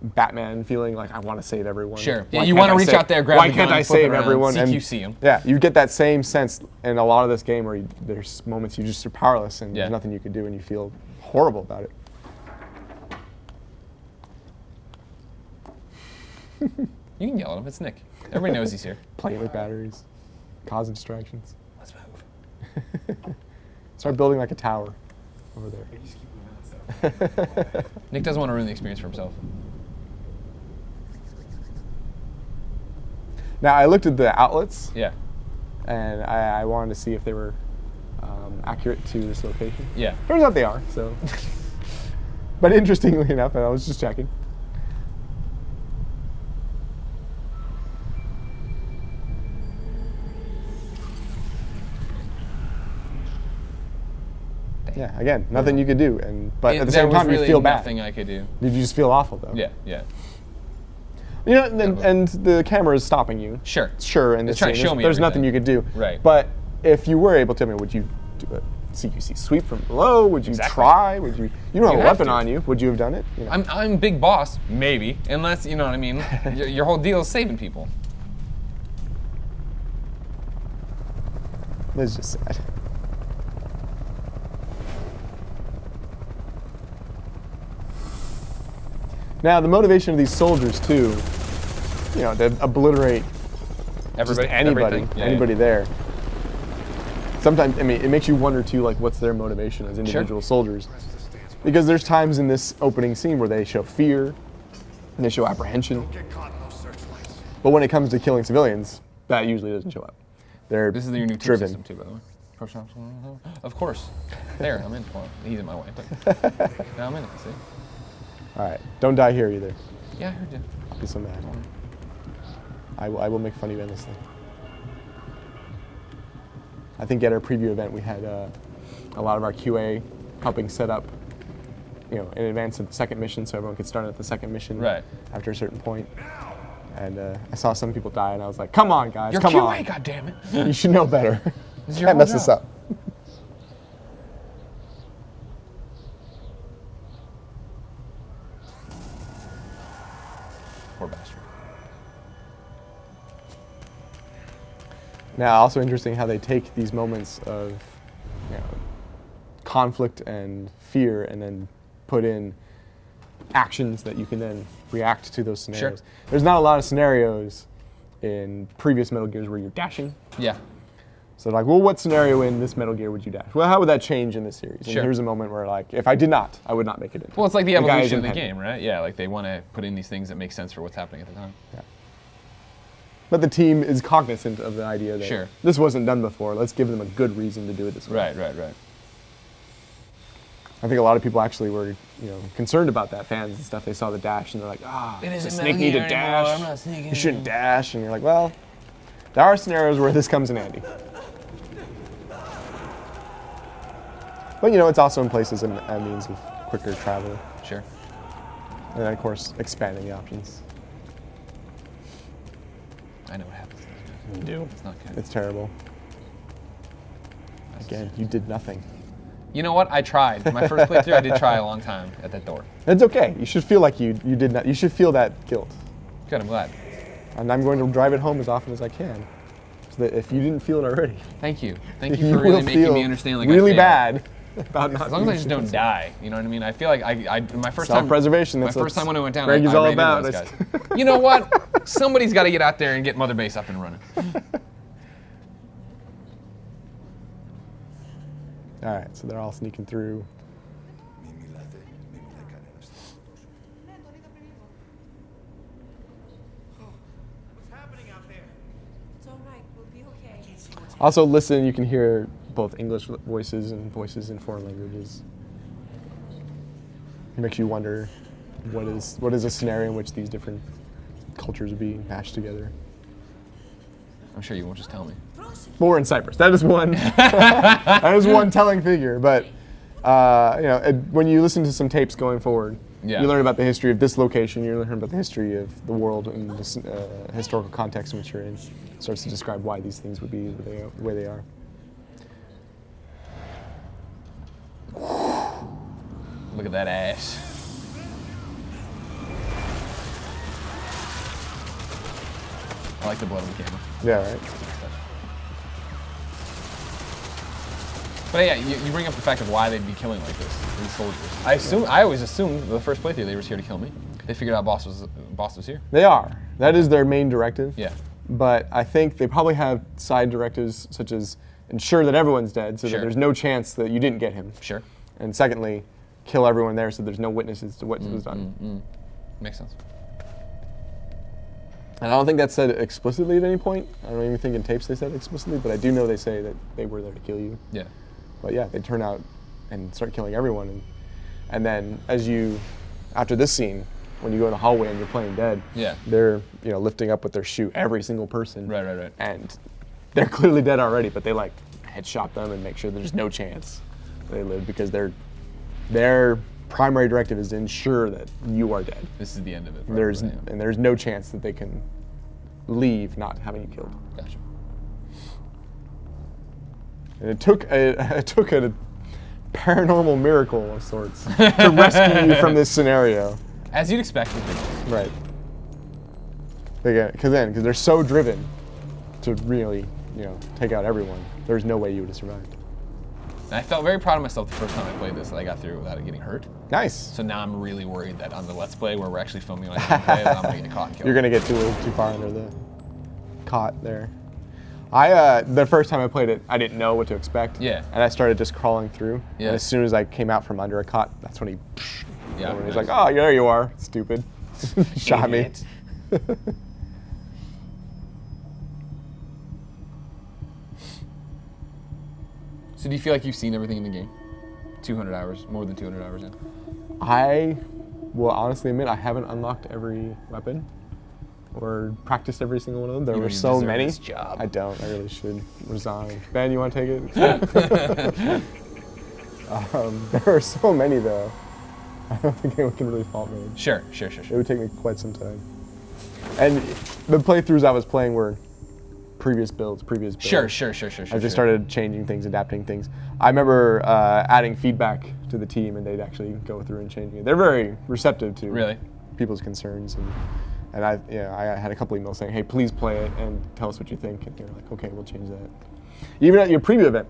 Batman feeling like I want to save everyone. Sure. Why Yeah, you can't want to I reach save- out there, grab Why the can't gun, I flip it save around, everyone? CQC him. Yeah, you get that same sense in a lot of this game where there's moments you just are powerless and Yeah. there's nothing you can do and you feel horrible about it. You can yell at him. It's Nick. Everybody knows he's here. Playing with batteries, causing distractions. Let's move. Start building like a tower over there. Nick doesn't want to ruin the experience for himself. Now I looked at the outlets Yeah. and I wanted to see if they were accurate to this location. Yeah. Turns out they are. So, but interestingly enough, I was just checking. Yeah, again, nothing you could do, but at the same time, really you feel bad. Nothing I could do. Did you just feel awful though? Yeah, yeah. You know, and the camera is stopping you. Sure. Sure, and It's trying to show me there's nothing everything. you could do. Right. But if you were able to, I mean, would you do a CQC sweep from below? Would you Exactly. try? Would you? You don't have You a have weapon to. on you. Would you have done it? You know. I'm big boss, maybe, unless you know what I mean. your whole deal is saving people. That's just sad. Now, the motivation of these soldiers, too, you know, to obliterate Everybody, just anybody, everything. Yeah, anybody there. Sometimes, I mean, it makes you wonder, too, like, what's their motivation as individual soldiers? Because there's times in this opening scene where they show fear, and they show apprehension. But when it comes to killing civilians, that usually doesn't show up. They're This is your new tip driven. system too, by the way. Of course. There, I'm in. Well, he's in my way, but now I'm in it. See? All right, don't die here either. Yeah, I heard you. I'll be so mad. I will make fun of you endlessly. I think at our preview event we had a lot of our QA helping set up, you know, in advance of the second mission, so everyone could start at the second mission after a certain point. And I saw some people die, and I was like, "Come on, guys, You're come QA, on! goddammit. You should know better. This is your Can't whole mess this job. up." Poor bastard. Now, also interesting how they take these moments of, you know, conflict and fear, and then put in actions that you can then react to those scenarios. Sure. There's not a lot of scenarios in previous Metal Gears where you're dashing. Yeah. So like, well, what scenario in this Metal Gear would you dash? Well, how would that change in this series? And Sure. here's a moment where, like, if I did not, I would not make it in. Well, it's like the guy is evolution of the impending. game, right? Yeah, like they want to put in these things that make sense for what's happening at the time. Yeah. But the team is cognizant of the idea that Sure. this wasn't done before. Let's give them a good reason to do it this way. Right, right, right. I think a lot of people actually were, you know, concerned about that. Fans and stuff. They saw the dash and they're like, It the isn't snake Metal need to Gear dash. anymore, I'm not sneaking You shouldn't dash. And you're like, well, there are scenarios where this comes in handy. But you know, it's also in places a means of quicker travel, Sure. and then of course expanding the options. I know what happens. You do. It's not good. It's terrible. Again, you did nothing. You know what? I tried. My first playthrough, I did try a long time at that door. It's okay. You should feel like you did not. You should feel that guilt. Good, I'm glad. And I'm going to drive it home as often as I can, so that if you didn't feel it already, Thank you. Thank you for really will making feel me understand like really I failed. bad about not. As long as I just don't die, you know what I mean? I feel like my first time. Self-preservation. My that's first what time when I went down, Greg I is all raided about. those guys. You know what? Somebody's got to get out there and get Mother Base up and running. All right, so they're all sneaking through. Also, listen. You can hear both English voices and voices in foreign languages. It makes you wonder what is a scenario in which these different cultures are being mashed together. I'm sure you won't just tell me. Well, we're in Cyprus. That is one. That is one telling figure. But you know, when you listen to some tapes going forward, you learn about the history of this location. You learn about the history of the world and the historical context in which you're in. It starts to describe why these things would be the way they are. Look at that ass. I like the blood on the camera. Yeah, right. But yeah, you bring up the fact of why they'd be killing like this, these soldiers. I always assumed the first playthrough they were here to kill me. They figured out boss was here. They are. That is their main directive. Yeah. But I think they probably have side directives such as ensure that everyone's dead so that there's no chance that you didn't get him. Sure. And secondly, kill everyone there so there's no witnesses to what was done. Makes sense. And I don't think that's said explicitly at any point. I don't even think in tapes they said explicitly, but I do know they say that they were there to kill you. Yeah. But yeah, they turn out and start killing everyone. And then after this scene, when you go in the hallway and you're playing dead, they're lifting up with their shoe every single person. Right. And they're clearly dead already, but they like headshot them and make sure there's no chance they live because their primary directive is to ensure that you are dead. This is the end of it. There's no chance that they can leave not having you killed. Gotcha. And it took a paranormal miracle of sorts to rescue you from this scenario. As you'd expect with videos. Right. Because they're so driven to really, take out everyone. There's no way you would have survived. And I felt very proud of myself the first time I played this that I got through without it getting hurt. Nice. So now I'm really worried that on the Let's Play where we're actually filming when I play that I'm going to get caught and killed. You're going to get too far under the caught there. The first time I played it, I didn't know what to expect. Yeah. And I started just crawling through. Yeah. And as soon as I came out from under a cot, that's when he's like, oh, there you are, stupid. Shot me. So do you feel like you've seen everything in the game? 200 hours, more than 200 hours in? I will honestly admit I haven't unlocked every weapon or practiced every single one of them. There were so many. This job. I don't. I really should resign. Ben, you want to take it? There are so many though. I don't think anyone can really fault me. Sure. It would take me quite some time. And the playthroughs I was playing were previous builds. Sure. I just started changing things, adapting things. I remember adding feedback to the team, and they'd actually go through and changing it. They're very receptive to people's concerns, and I had a couple emails saying, "Hey, please play it and tell us what you think." And they're like, "Okay, we'll change that." Even at your preview event,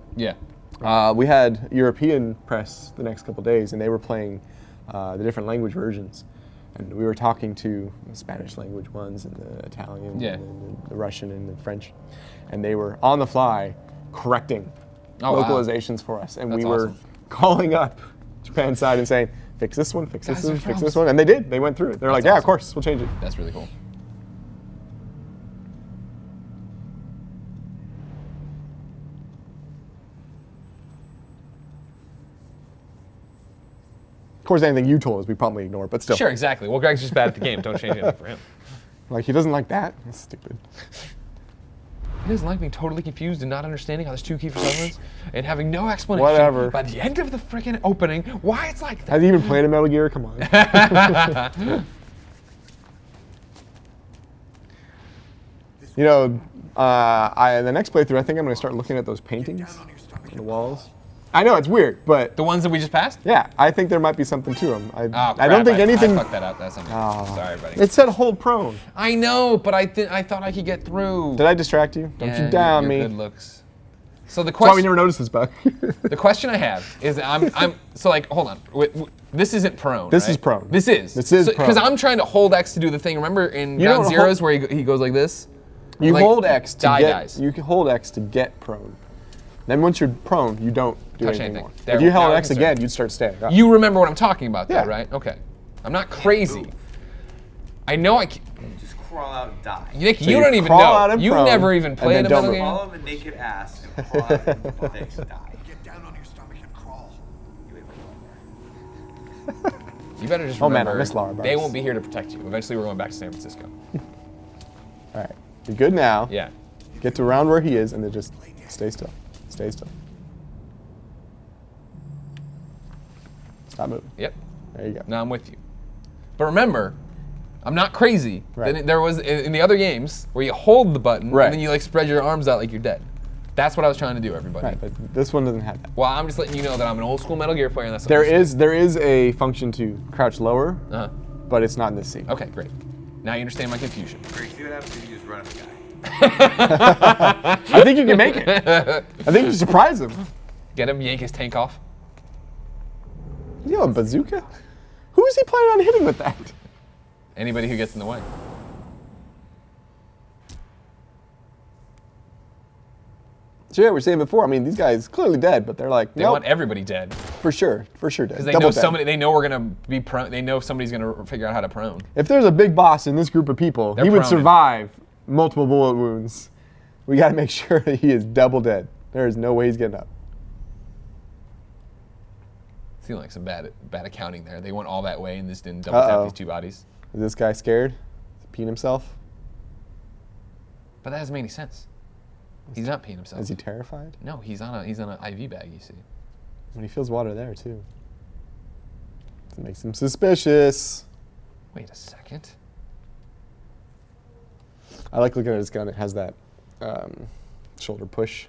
we had European press the next couple days, and they were playing the different language versions. And we were talking to the Spanish language ones and the Italian and the Russian and the French. And they were on the fly correcting localizations for us. And we were calling up Japan's side and saying, fix this one, fix this one, fix this one. And they did. They went through it. They're like, yeah, of course, we'll change it. That's really cool. Of course, anything you told us, we probably ignore, but still. Sure, exactly. Well, Greg's just bad at the game. Don't change anything for him. Like, he doesn't like that? That's stupid. He doesn't like being totally confused and not understanding how there's two Kiefer Sutherlands and having no explanation by the end of the freaking opening why it's like that. Has he even played a Metal Gear? Come on. The next playthrough, I think I'm going to start looking at those paintings on the walls. I know, it's weird, but... The ones that we just passed? Yeah, I think there might be something to them. I don't think anything... I fucked that up. That's something. Sorry, buddy. It said hold prone. I know, but I thought I could get through. Did I distract you? Don't you down me. Good looks. So the question... That's why we never noticed this bug. The question I have is, so like, hold on. This isn't prone, This is prone. This is prone. Because I'm trying to hold X to do the thing. Remember in Ground Zeroes where he goes like this? You hold X to get... You can hold X to get prone. Then once you're prone, you don't do anything more. There, if you held X again, you'd start standing up. You remember what I'm talking about, though, right? Okay. I'm not crazy. I know I can. Just crawl out and die. Nick, you don't even know. You never even played a Metal Gear. Crawl on the naked ass and crawl out and face and die. Get down on your stomach and crawl. You better just remember, man, I miss Laura Barnes. They won't be here to protect you. Eventually, we're going back to San Francisco. All right. You're good now. Yeah. Get to around where he is, and then just stay still. Stay still. Stop moving. Yep. There you go. Now I'm with you. But remember, I'm not crazy. Right. There was in the other games where you hold the button and then you like spread your arms out like you're dead. That's what I was trying to do, everybody. Right, but this one doesn't have that. Well, I'm just letting you know that I'm an old school Metal Gear player, and that's there is a function to crouch lower, but it's not in this scene. Okay, great. Now you understand my confusion. Greg, see what happens if you just run at the guy. I think you can make it. I think you surprise him. Get him, yank his tank off. You know, a bazooka? Who is he planning on hitting with that? Anybody who gets in the way. So yeah, we were saying before, I mean, these guys clearly dead, but they're like, They nope, want everybody dead. for sure dead. Because they Double know dead. somebody. They know we're gonna be prone. They know somebody's gonna figure out how to prone. If there's a big boss in this group of people, They're he would proning. survive multiple bullet wounds. We got to make sure that he is double dead. There is no way he's getting up. Seemed like some bad accounting there. They went all that way and just didn't double tap these two bodies. Is this guy scared? Is he peeing himself? But that doesn't make any sense. He's not peeing himself. Is he terrified? No, he's on an IV bag. You see. When he feels water there too. That makes him suspicious. Wait a second. I like looking at his gun. It has that shoulder push.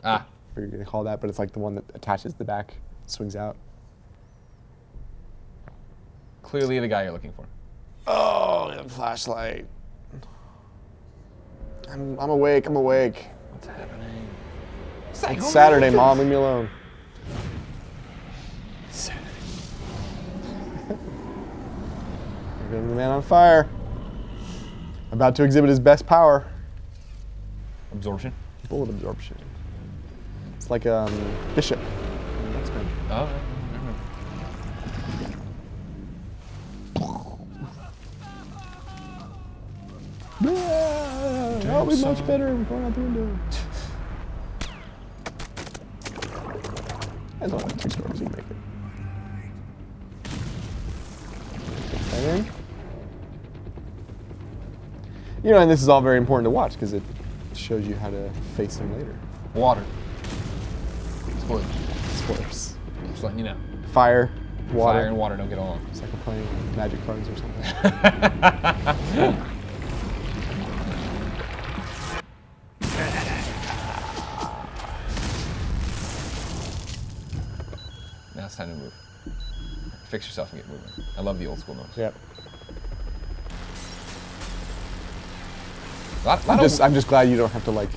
Ah. Or you're gonna call that, but it's like the one that attaches the back, swings out. Clearly the guy you're looking for. Oh, the flashlight. I'm awake. I'm awake. What's happening? It's Saturday, Mom. Leave me alone. Saturday. We're getting the man on fire. About to exhibit his best power. Absorption. Bullet absorption. It's like Bishop. X-Men. Oh. That'll be much better going out the window. That's only like 2 stories, you can make it. Take that in. You know, and this is all very important to watch because it shows you how to face him later. Water. Spoilers. Spoilers. Just letting you know. Fire, water. Fire and water don't get along. It's like we're playing Magic cards or something. Now it's time to move. Fix yourself and get moving. I love the old school noise. Yep. I'm I'm just glad you don't have to like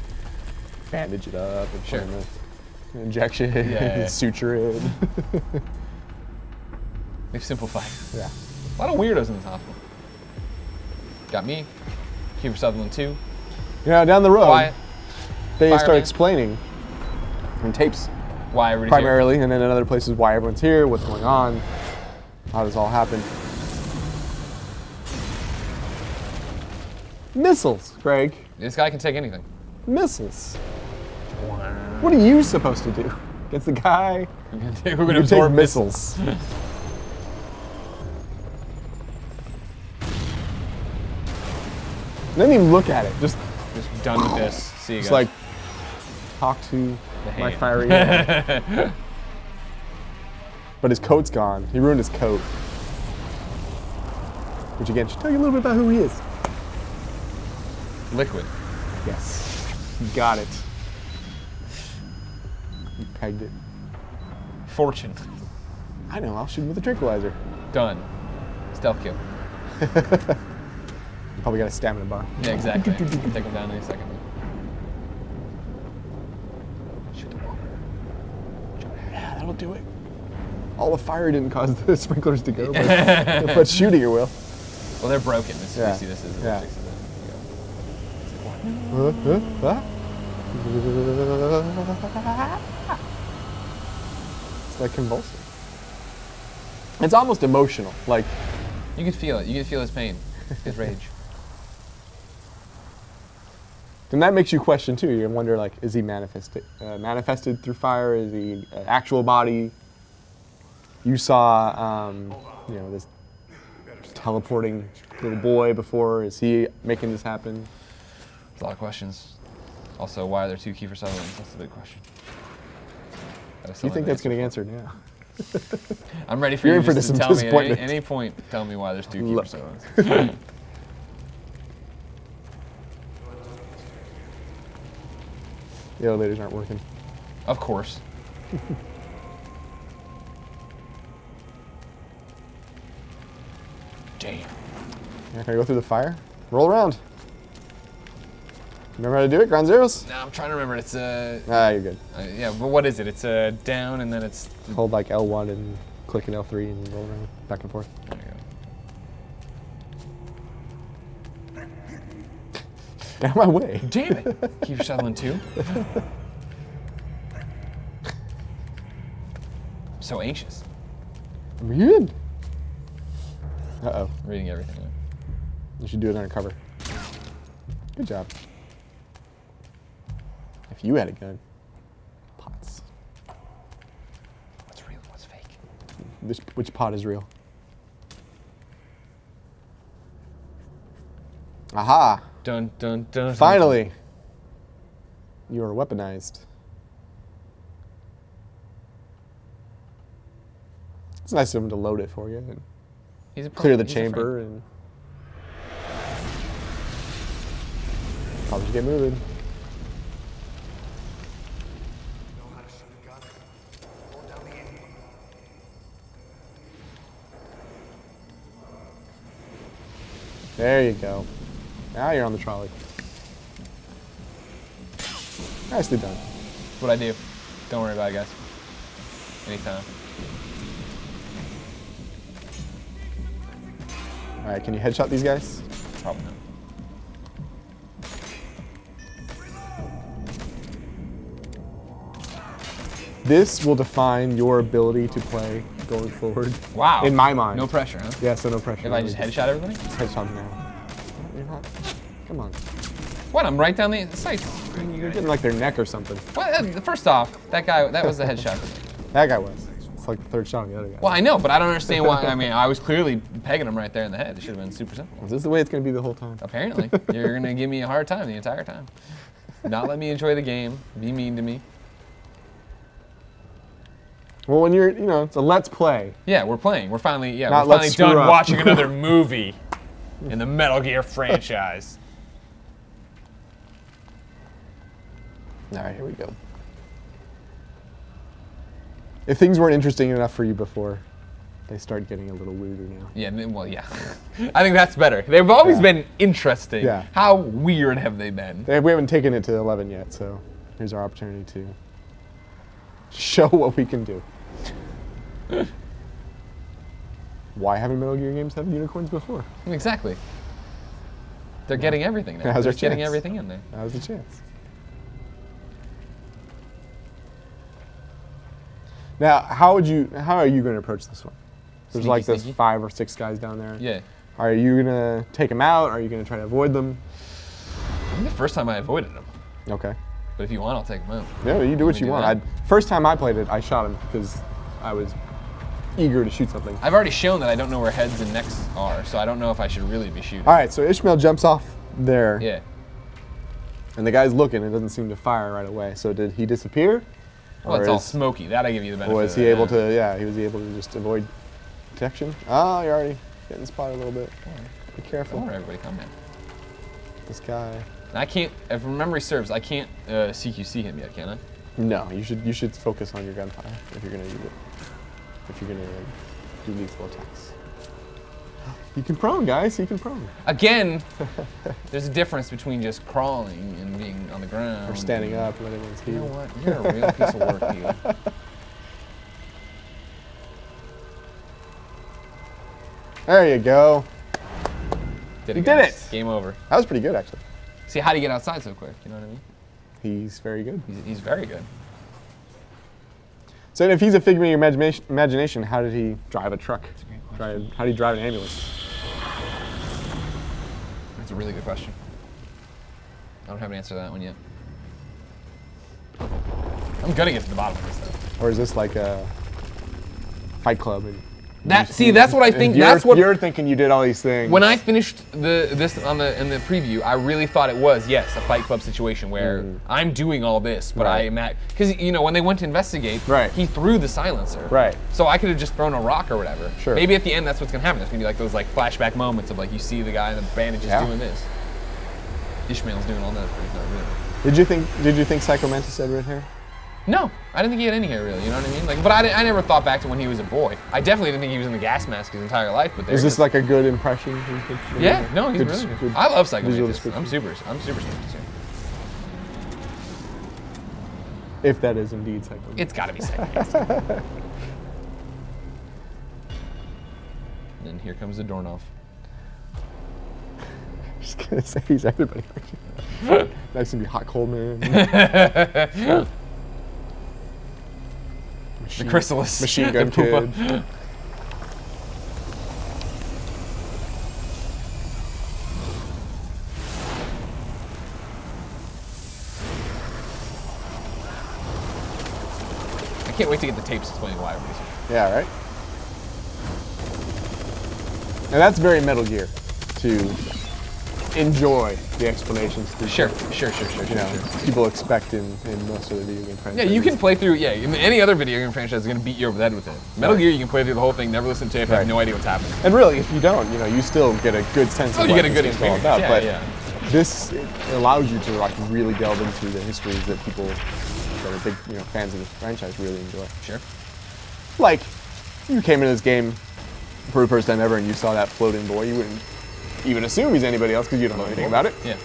bandage it up and Sure. put in the injection, Yeah. suture it. They've simplified. Yeah. A lot of weirdos in this hospital. Got me. Kiefer Sutherland too. You know, down the road, Wyatt. they start Fireman. explaining in tapes Why everybody's primarily, and then in other places why everyone's here, what's going on, how does all happen. Missiles, Greg. here. This guy can take anything. Missiles. What are you supposed to do against the guy We're gonna who take absorb missiles? Don't even look at it. Just done with this. See you guys. like talk to The my hand. fiery hand. But his coat's gone. He ruined his coat. Which again should tell you a little bit about who he is. Liquid. Yes. You got it. You pegged it. Fortune. I know, I'll shoot him with a tranquilizer. Done. Stealth kill. Probably got a stamina bar. Yeah, exactly. Take him down any second. Shoot the water. Yeah, that'll do it. All the fire didn't cause the sprinklers to go, but shooting it will. Well, they're broken. This, Yeah. You see this is Yeah. fixes it. It's like convulsing. It's almost emotional. Like, You can feel it. You can feel his pain, his rage. and that makes you question too. You wonder, like, is he manifested through fire? Is he an actual body? You saw, you know, this teleporting little boy before. Is he making this happen? There's a lot of questions. Also, why are there 2 Kiefer Sutherlands? That's the big question. You think that's going to answer now? I'm ready for You're you in for just to some tell me at disappointment. any point. Tell me why there's 2 Look. Kiefer Sutherlands. The elevators aren't working. Of course. Damn. You're not going to go through the fire? Roll around. Remember how to do it? Ground zeros? No, I'm trying to remember. It's You're good. yeah, but what is it? It's down and then it's. Hold like L1 and click in L3 and roll around back and forth. There you go. Get out of my way. Damn it! Keep shoveling too. I'm so anxious. I'm good. Uh-oh. I'm reading everything. You should do it undercover. Good job. If you had a gun. Pots. What's real? What's fake? Which pot is real? Aha! Dun dun dun. Finally! You are weaponized. It's nice of him to load it for you and He's a clear the he's a chamber friend. and probably should get moving. There you go. Now you're on the trolley. Nicely done. That's what I do. Don't worry about it, guys. Anytime. All right, can you headshot these guys? Probably not. This will define your ability to play going forward. Wow. In my mind. No pressure, huh? Yeah, so no pressure. If I just headshot everybody? Just headshot them now. You're not. Come on. What? I'm right down the sights. You're getting like their neck or something. What? First off, that guy, that was the headshot for me. That guy was. It's like the third shot on the other guy. Well, I know, but I don't understand why. I mean, I was clearly pegging him right there in the head. It should have been super simple. Is this the way it's going to be the whole time? Apparently. You're going to give me a hard time the entire time. Not let me enjoy the game. Be mean to me. Well, when you're, you know, it's a let's play. Yeah, we're playing. We're finally, yeah, Not we're finally let's screw done up. watching another movie in the Metal Gear franchise. All right, here we go. If things weren't interesting enough for you before, they start getting a little weirder now. Yeah, well, yeah. I think that's better. They've always been interesting. Yeah. How weird have they been? We haven't taken it to 11 yet, so here's our opportunity to show what we can do. Why haven't Metal Gear games had unicorns before? Exactly. They're getting everything now. Now's They're our just getting chance. everything in there. Now's the chance. Now, how are you going to approach this one? There's like this Sneaky. 5 or 6 guys down there. Yeah. Are you going to take them out? Are you going to try to avoid them? I think the first time I avoided them. Okay. But if you want, I'll take them out. Yeah, you do what We you do want. that. First time I played it, I shot him because I was eager to shoot something. I've already shown that I don't know where heads and necks are, so I don't know if I should really be shooting. All right, so Ishmael jumps off there. Yeah. And the guy's looking and doesn't seem to fire right away. So did he disappear? Well, it's all smoky. That I give you the benefit. Or was of he the able doubt. to, yeah, he was able to just avoid detection? Oh, you're already getting spotted a little bit. Be careful. Don't worry, everybody, calm down. This guy. And I can't, if memory serves, I can't CQC him yet, can I? No, you should focus on your gunfire if you're gonna use it. If you're gonna do lethal attacks. You can prone, guys. You can prone. Again, there's a difference between just crawling and being on the ground. Or standing up and letting everyone's You know heal. what? You're a real piece of work, Healy. There you go. Did You it, did guys. it. Game over. That was pretty good, actually. See, how do you get outside so quick? You know what I mean? He's very good. He's very good. So if he's a figment of your imagination, how did he drive a truck? That's a great question. How did he drive an ambulance? That's a really good question. I don't have an answer to that one yet. I'm gonna get to the bottom of this though. Or is this like a Fight Club? And That's what I think. You're thinking you did all these things. When I finished in the preview, I really thought it was a Fight Club situation where I'm doing all this, but Right. I'm at because when they went to investigate, Right. he threw the silencer, Right. So I could have just thrown a rock or whatever. Sure. Maybe at the end that's what's gonna happen. There's gonna be like those flashback moments of you see the guy in the bandages Yeah. doing this. Ishmael's doing all that, but he's not really. Did you think Psycho Mantis had red hair? No, I didn't think he had any hair really. You know what I mean? But I never thought back to when he was a boy. I definitely didn't think he was in the gas mask his entire life. But Is this like a good impression? Yeah, no, he's really good. I love Psycho visual Mantis. I'm description. super stoked. If that is indeed cycle. It's got to be second. And here comes the doorknob. I'm just gonna say he's everybody. Next to be hot cold man. The chrysalis. Machine gun kid. I can't wait to get the tapes explaining why everybody's here. Yeah, right? And that's very Metal Gear, to enjoy the explanations. Sure. People expect in most of the video game Yeah, franchises. you can play through, any other video game franchise is going to beat you over the head with it. Metal Gear, you can play through the whole thing, never listen to tape, have no idea what's happening. And really, if you don't, you still get a good sense of you what get a good this game's all experience. about. Yeah, but this allows you to like really delve into the histories that people that are big fans of this franchise really enjoy. Sure. Like, you came into this game for the first time ever and you saw that floating boy, you wouldn't even assume he's anybody else because you don't know anything about it. Yeah.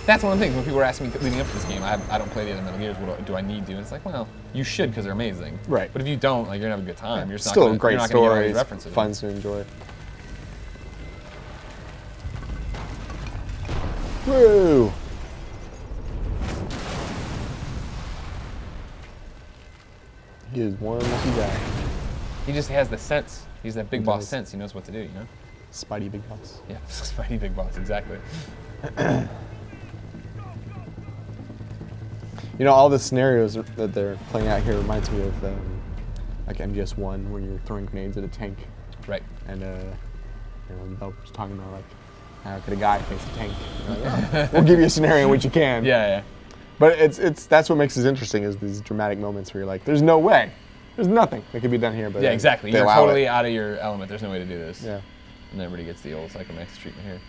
That's one of the things when people were asking me leading up to this game, I don't play the other Metal Gears, what do I need to? And it's like, well, you should because they're amazing. Right. But if you don't, you're gonna have a good time. You're just Still not gonna, great you're not gonna get all these stories, references. fun to enjoy. Woo! He is one lucky guy. He just has the sense. He's that big He boss does. sense. He knows what to do, Spidey Big Boss. Yeah, Spidey Big Boss, exactly. All the scenarios that they're playing out here reminds me of like MGS1, where you're throwing grenades at a tank. Right. And Bell was talking about like, how could a guy face a tank? We'll give you a scenario in which you can. Yeah. But that's what makes this interesting, is these dramatic moments where you're like, there's no way. There's nothing that could be done here. But Yeah, exactly. they You're allow totally it. out of your element. There's no way to do this. Yeah. And everybody gets the old Psychomax treatment here.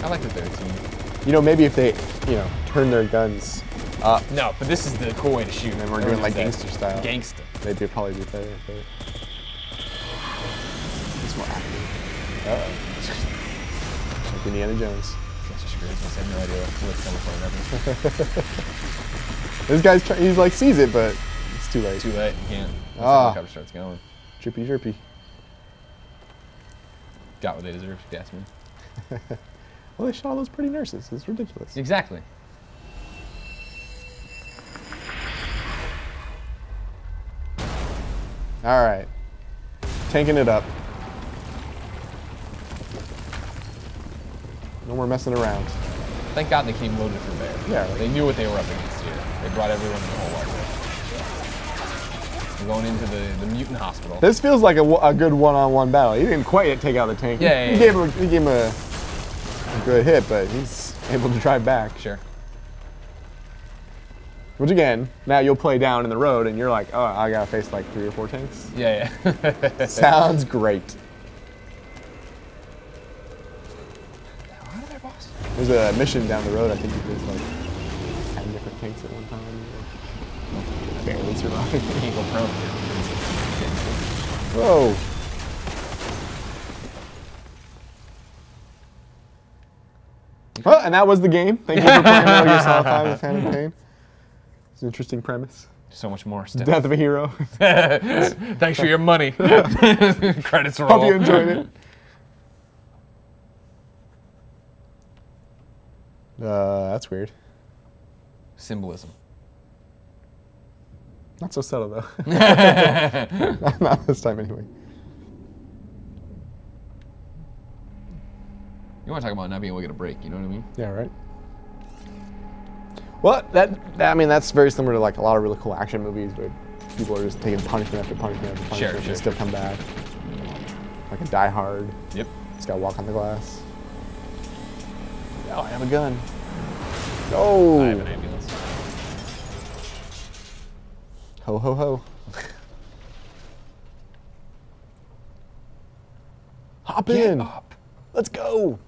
I like that they're a team. Maybe if they, turn their guns up. No, but this is the cool way to shoot. And then we're doing like gangster style. Gangster. They'd probably be better. It's more active. Like Indiana Jones. That's just great. I have no idea what's coming from. This guy's he's like sees it, but it's too late. Too late. You can't. Once the helicopter starts going. Chirpy chirpy. Got what they deserve, if you ask me. Well, they shot all those pretty nurses. It's ridiculous. Exactly. All right. Tanking it up. No more messing around. Thank God they came loaded for bear. Yeah, right. They knew what they were up against here. They brought everyone in the whole world. We're going into the mutant hospital. This feels like a good one-on-one battle. He didn't quite take out the tank. Yeah, He gave him a good hit, but he's able to drive back. Sure. Which again, now you'll play down in the road and you're like, oh, I gotta face like 3 or 4 tanks. Yeah. Sounds great. How did I boss? There's a mission down the road, I think there's like 10 different tanks at one time. Barely survived. Can't go prone. Whoa. Well, and that was the game. Thank you for playing Metal Gear Solid 5 with Phantom Pain. It's an interesting premise. So much more stuff. Death of a hero. Thanks for your money. Credits roll. Hope you enjoyed it. That's weird. Symbolism. Not so subtle though. Not this time anyway. You want to talk about not being able to get a break, you know what I mean? Yeah, right. Well, I mean, that's very similar to like a lot of really cool action movies where people are just taking punishment after punishment after punishment and still come back. Like a Die Hard. Yep. Just gotta walk on the glass. Oh, I have a gun. Oh. I have an ambulance. Ho, ho, ho. Hop Get in. up. Let's go.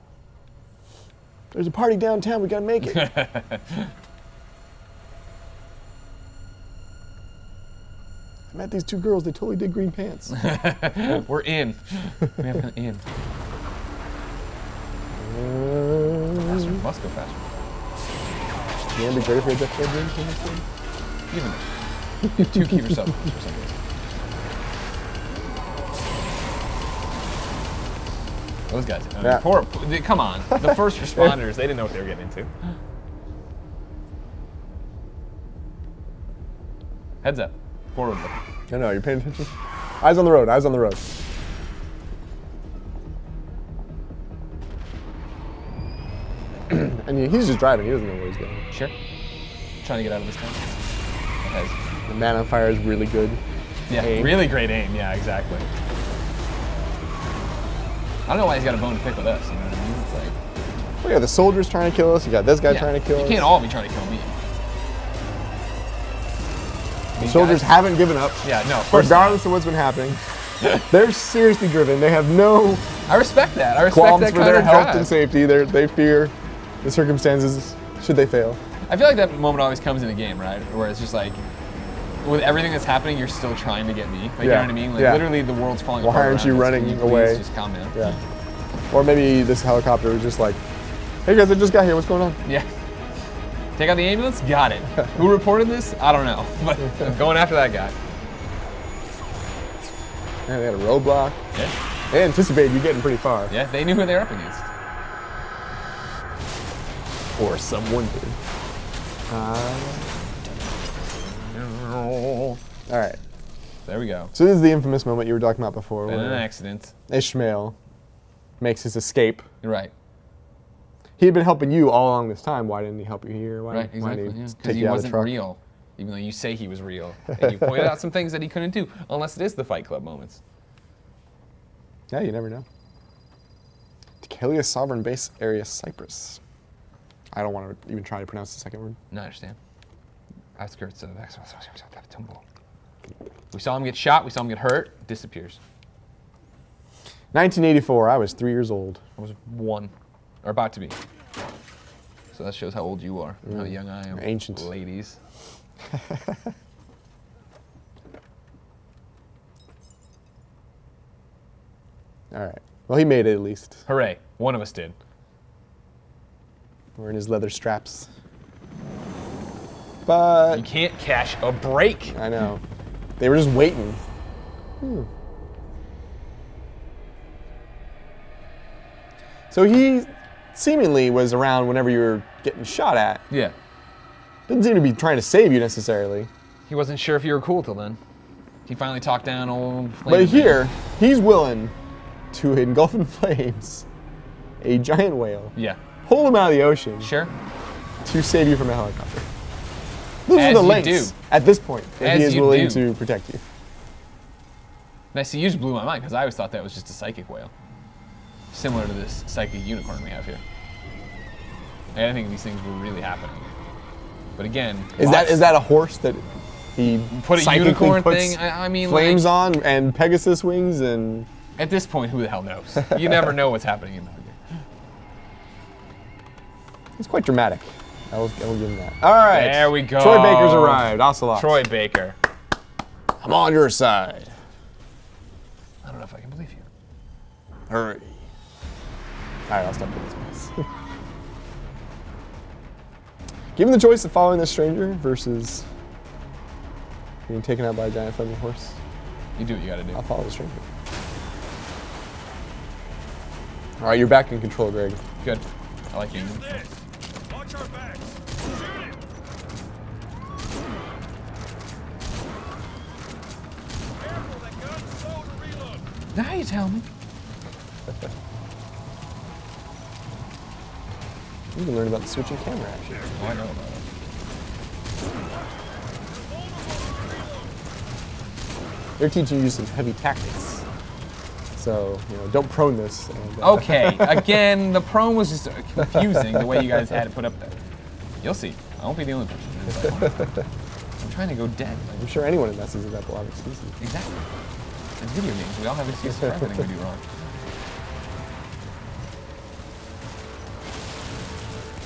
There's a party downtown. We gotta make it. I met these 2 girls. They totally did green pants. We're in. We have an in. must go faster. You want to be great if you're Jeff Bridges in this game? Even you have 2 keep yourself for some reason. Those guys. I mean, come on. The first responders, they didn't know what they were getting into. Heads up. Forward look. No, you're paying attention. Eyes on the road. Eyes on the road. And he's just driving. He doesn't know where he's going. Sure. Trying to get out of this town. Okay. The man on fire is really good. Yeah, aim. Really great aim. Yeah, exactly. I don't know why he's got a bone to pick with us. You know what I mean? It's like, well, yeah, the soldier's trying to kill us. You got this guy trying to kill us. You can't all be trying to kill me. The soldiers haven't given up. Yeah, no. Regardless of what's been happening, they're seriously driven. They have no. I respect that. I respect qualms that for kind their of health drive. and safety. They fear the circumstances should they fail. I feel like that moment always comes in a game, right? Where it's just like, with everything that's happening, you're still trying to get me. Like, you know what I mean? Like, literally, the world's falling apart. Why aren't you around us. running Can you away? please just calm down. Yeah. Or maybe this helicopter was just like, hey guys, I just got here. What's going on? Yeah. Take out the ambulance? Got it. Who reported this? I don't know. But I'm going after that guy. Yeah, they had a roadblock. Yeah. They anticipated you getting pretty far. Yeah, they knew who they were up against. Or someone did. All right. There we go. So this is the infamous moment you were talking about before. Been where an accident. Ishmael makes his escape. You're right. He had been helping you all along this time. Why didn't he help you here? Why, Right, why exactly. did he Because take he you out of the wasn't truck? real. Even though you say he was real. And you pointed out some things that he couldn't do. Unless it is the Fight Club moments. Yeah, you never know. Decelia Sovereign Base Area Cyprus. I don't want to even try to pronounce the second word. No, I understand. Outskirts of Tumble. We saw him get shot. We saw him get hurt. Disappears. 1984. I was 3 years old. I was 1. Or about to be. So that shows how old you are. And how young I am. You're ancient. Ladies. All right. Well, he made it at least. Hooray. One of us did. Wearing his leather straps. But You can't cash a break. I know. They were just waiting. So he seemingly was around whenever you were getting shot at. Yeah. Didn't seem to be trying to save you necessarily. He wasn't sure if you were cool till then. He finally talked down old Flame But Man. here, he's willing to engulf in flames a giant whale, Yeah. pull him out of the ocean Sure. to save you from a helicopter. Those As are the you lengths do. at this point that he As is you willing do. to protect you. Now, see, you just blew my mind because I always thought that was just a psychic whale. Similar to this psychic unicorn we have here. I didn't think these things were really happening. But again, Is that a horse that he put a psychically unicorn puts thing? I mean, flames like, on and Pegasus wings and at this point, who the hell knows? You never know what's happening in the game. it's quite dramatic. I will give him that. All right. There we go. Troy Baker's arrived. Ocelot. Troy Baker. I'm on your side. I don't know if I can believe you. Hurry. All right, I'll stop doing this mess. Given the choice of following this stranger versus being taken out by a giant flaming horse, You do what you gotta do. I'll follow the stranger. All right, you're back in control, Greg. Good. I like you. Watch our backs. Shoot it. Careful, that gun's slow to reload. Now you tell me. You can learn about the switching camera action. Oh, I know about it. They're teaching you some heavy tactics. So, don't prone this. And, Okay, again, the prone was just confusing the way you guys had it put up there. You'll see. I won't be the only person. I'm trying to go dead. I'm sure anyone that messes it up will have excuses. Exactly. It's video games. We all have excuses for everything we do wrong.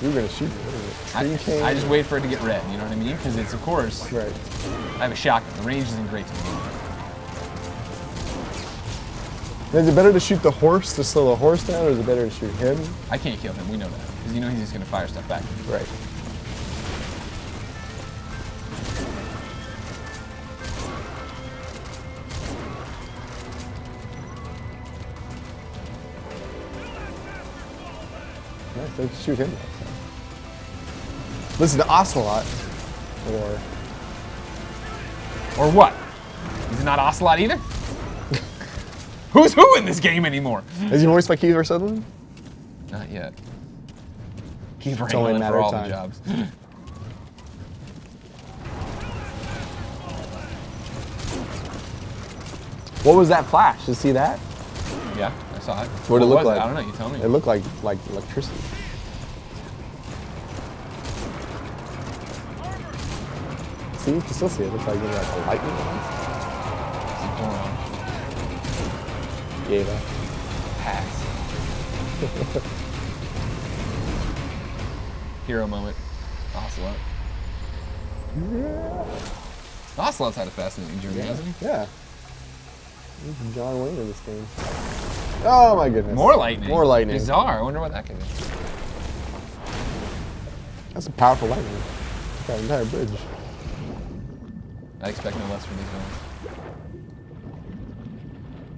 You were going to shoot me. What is it? Tree cane? I just wait for it to get red, you know what I mean? Because it's, of course, Right. I have a shotgun. The range isn't great to me. Is it better to shoot the horse to slow the horse down, or is it better to shoot him? I can't kill him. We know that. Because you know he's just going to fire stuff back. Right. Nice, they shoot him. Listen to Ocelot. Or what? Is it not Ocelot either? Who's who in this game anymore? Is he voiced by Kiefer Sutherland? Not yet. Kiefer only a Sutherland matter for of all the time. jobs. What was that flash? Did you see that? Yeah, I saw it. What did it look was like? I don't know. You tell me. It looked like electricity. See, you can still see it. It looks like a lightning bolt. Gave a Pass. Hero moment. Ocelot. Ocelot's had a fascinating journey, hasn't he? Yeah. There's John Wayne in this game. Oh my goodness. More lightning. More lightning. Bizarre. I wonder what that could be. That's a powerful lightning. Got an entire bridge. I expect no less from these villains.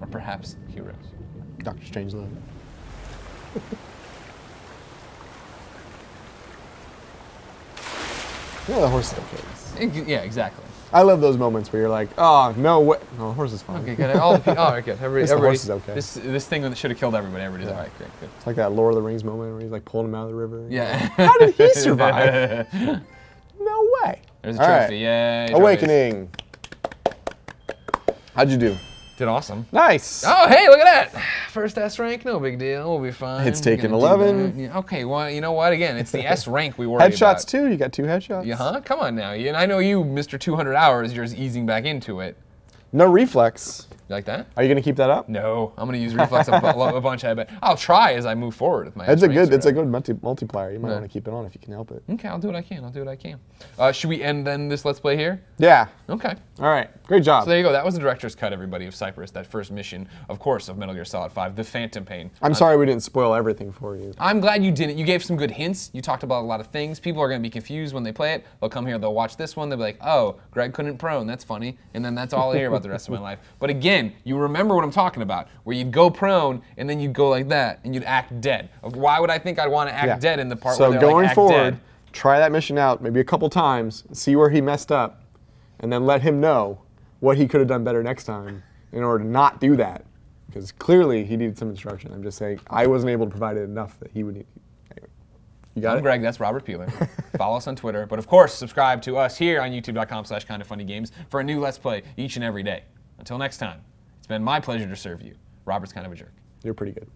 Or perhaps heroes. Dr. Strangelove. Yeah, the horse is okay. Yeah, exactly. I love those moments where you're like, oh, no way. No, the horse is fine. Okay, good. All right, good. The horse is okay. This thing that should have killed everybody. Everybody's all right. Great, good. It's like that Lord of the Rings moment where he's like pulling him out of the river. Yeah. How did he survive? No way. There's a All trophy. right. Yay. Awakening. How'd you do? Did awesome. Nice. Oh, hey, look at that. First S rank, no big deal. We'll be fine. It's We're taken gonna do 11. that. Yeah, okay, well, you know what? Again, it's the S rank we worry about. Headshots too. You got 2 headshots. Yeah, huh? Come on now. And I know you, Mr. 200 hours, you're just easing back into it. No reflex. You like that? Are you gonna keep that up? No, I'm gonna use reflex a bunch. I bet I'll try as I move forward with my. It's a S ranks good. It's a or good multiplier. You might Yeah. want to keep it on if you can help it. Okay, I'll do what I can. I'll do what I can. Should we end then this Let's Play here? Yeah. Okay. All right. Great job. So there you go. That was the director's cut, everybody, of Cyprus. That first mission, of course, of Metal Gear Solid 5, the Phantom Pain. I'm sorry we didn't spoil everything for you. I'm glad you didn't. You gave some good hints. You talked about a lot of things. People are going to be confused when they play it. They'll come here, they'll watch this one, they'll be like, oh, Greg couldn't prone, that's funny. And then that's all I hear about the rest of my life. But again, you remember what I'm talking about, where you'd go prone, and then you'd go like that, and you'd act dead. Why would I think I'd want to act dead in the part where So they're going like, act forward, dead? try that mission out maybe a couple times, see where he messed up, and then let him know what he could have done better next time in order to not do that. Because clearly he needed some instruction. I'm just saying I wasn't able to provide it enough that he would need. Anyway, you got I'm it? Greg, that's Robert Peeler. Follow us on Twitter, but of course, subscribe to us here on youtube.com/kindafunnygames for a new Let's Play each and every day. Until next time, it's been my pleasure to serve you. Robert's kind of a jerk. You're pretty good.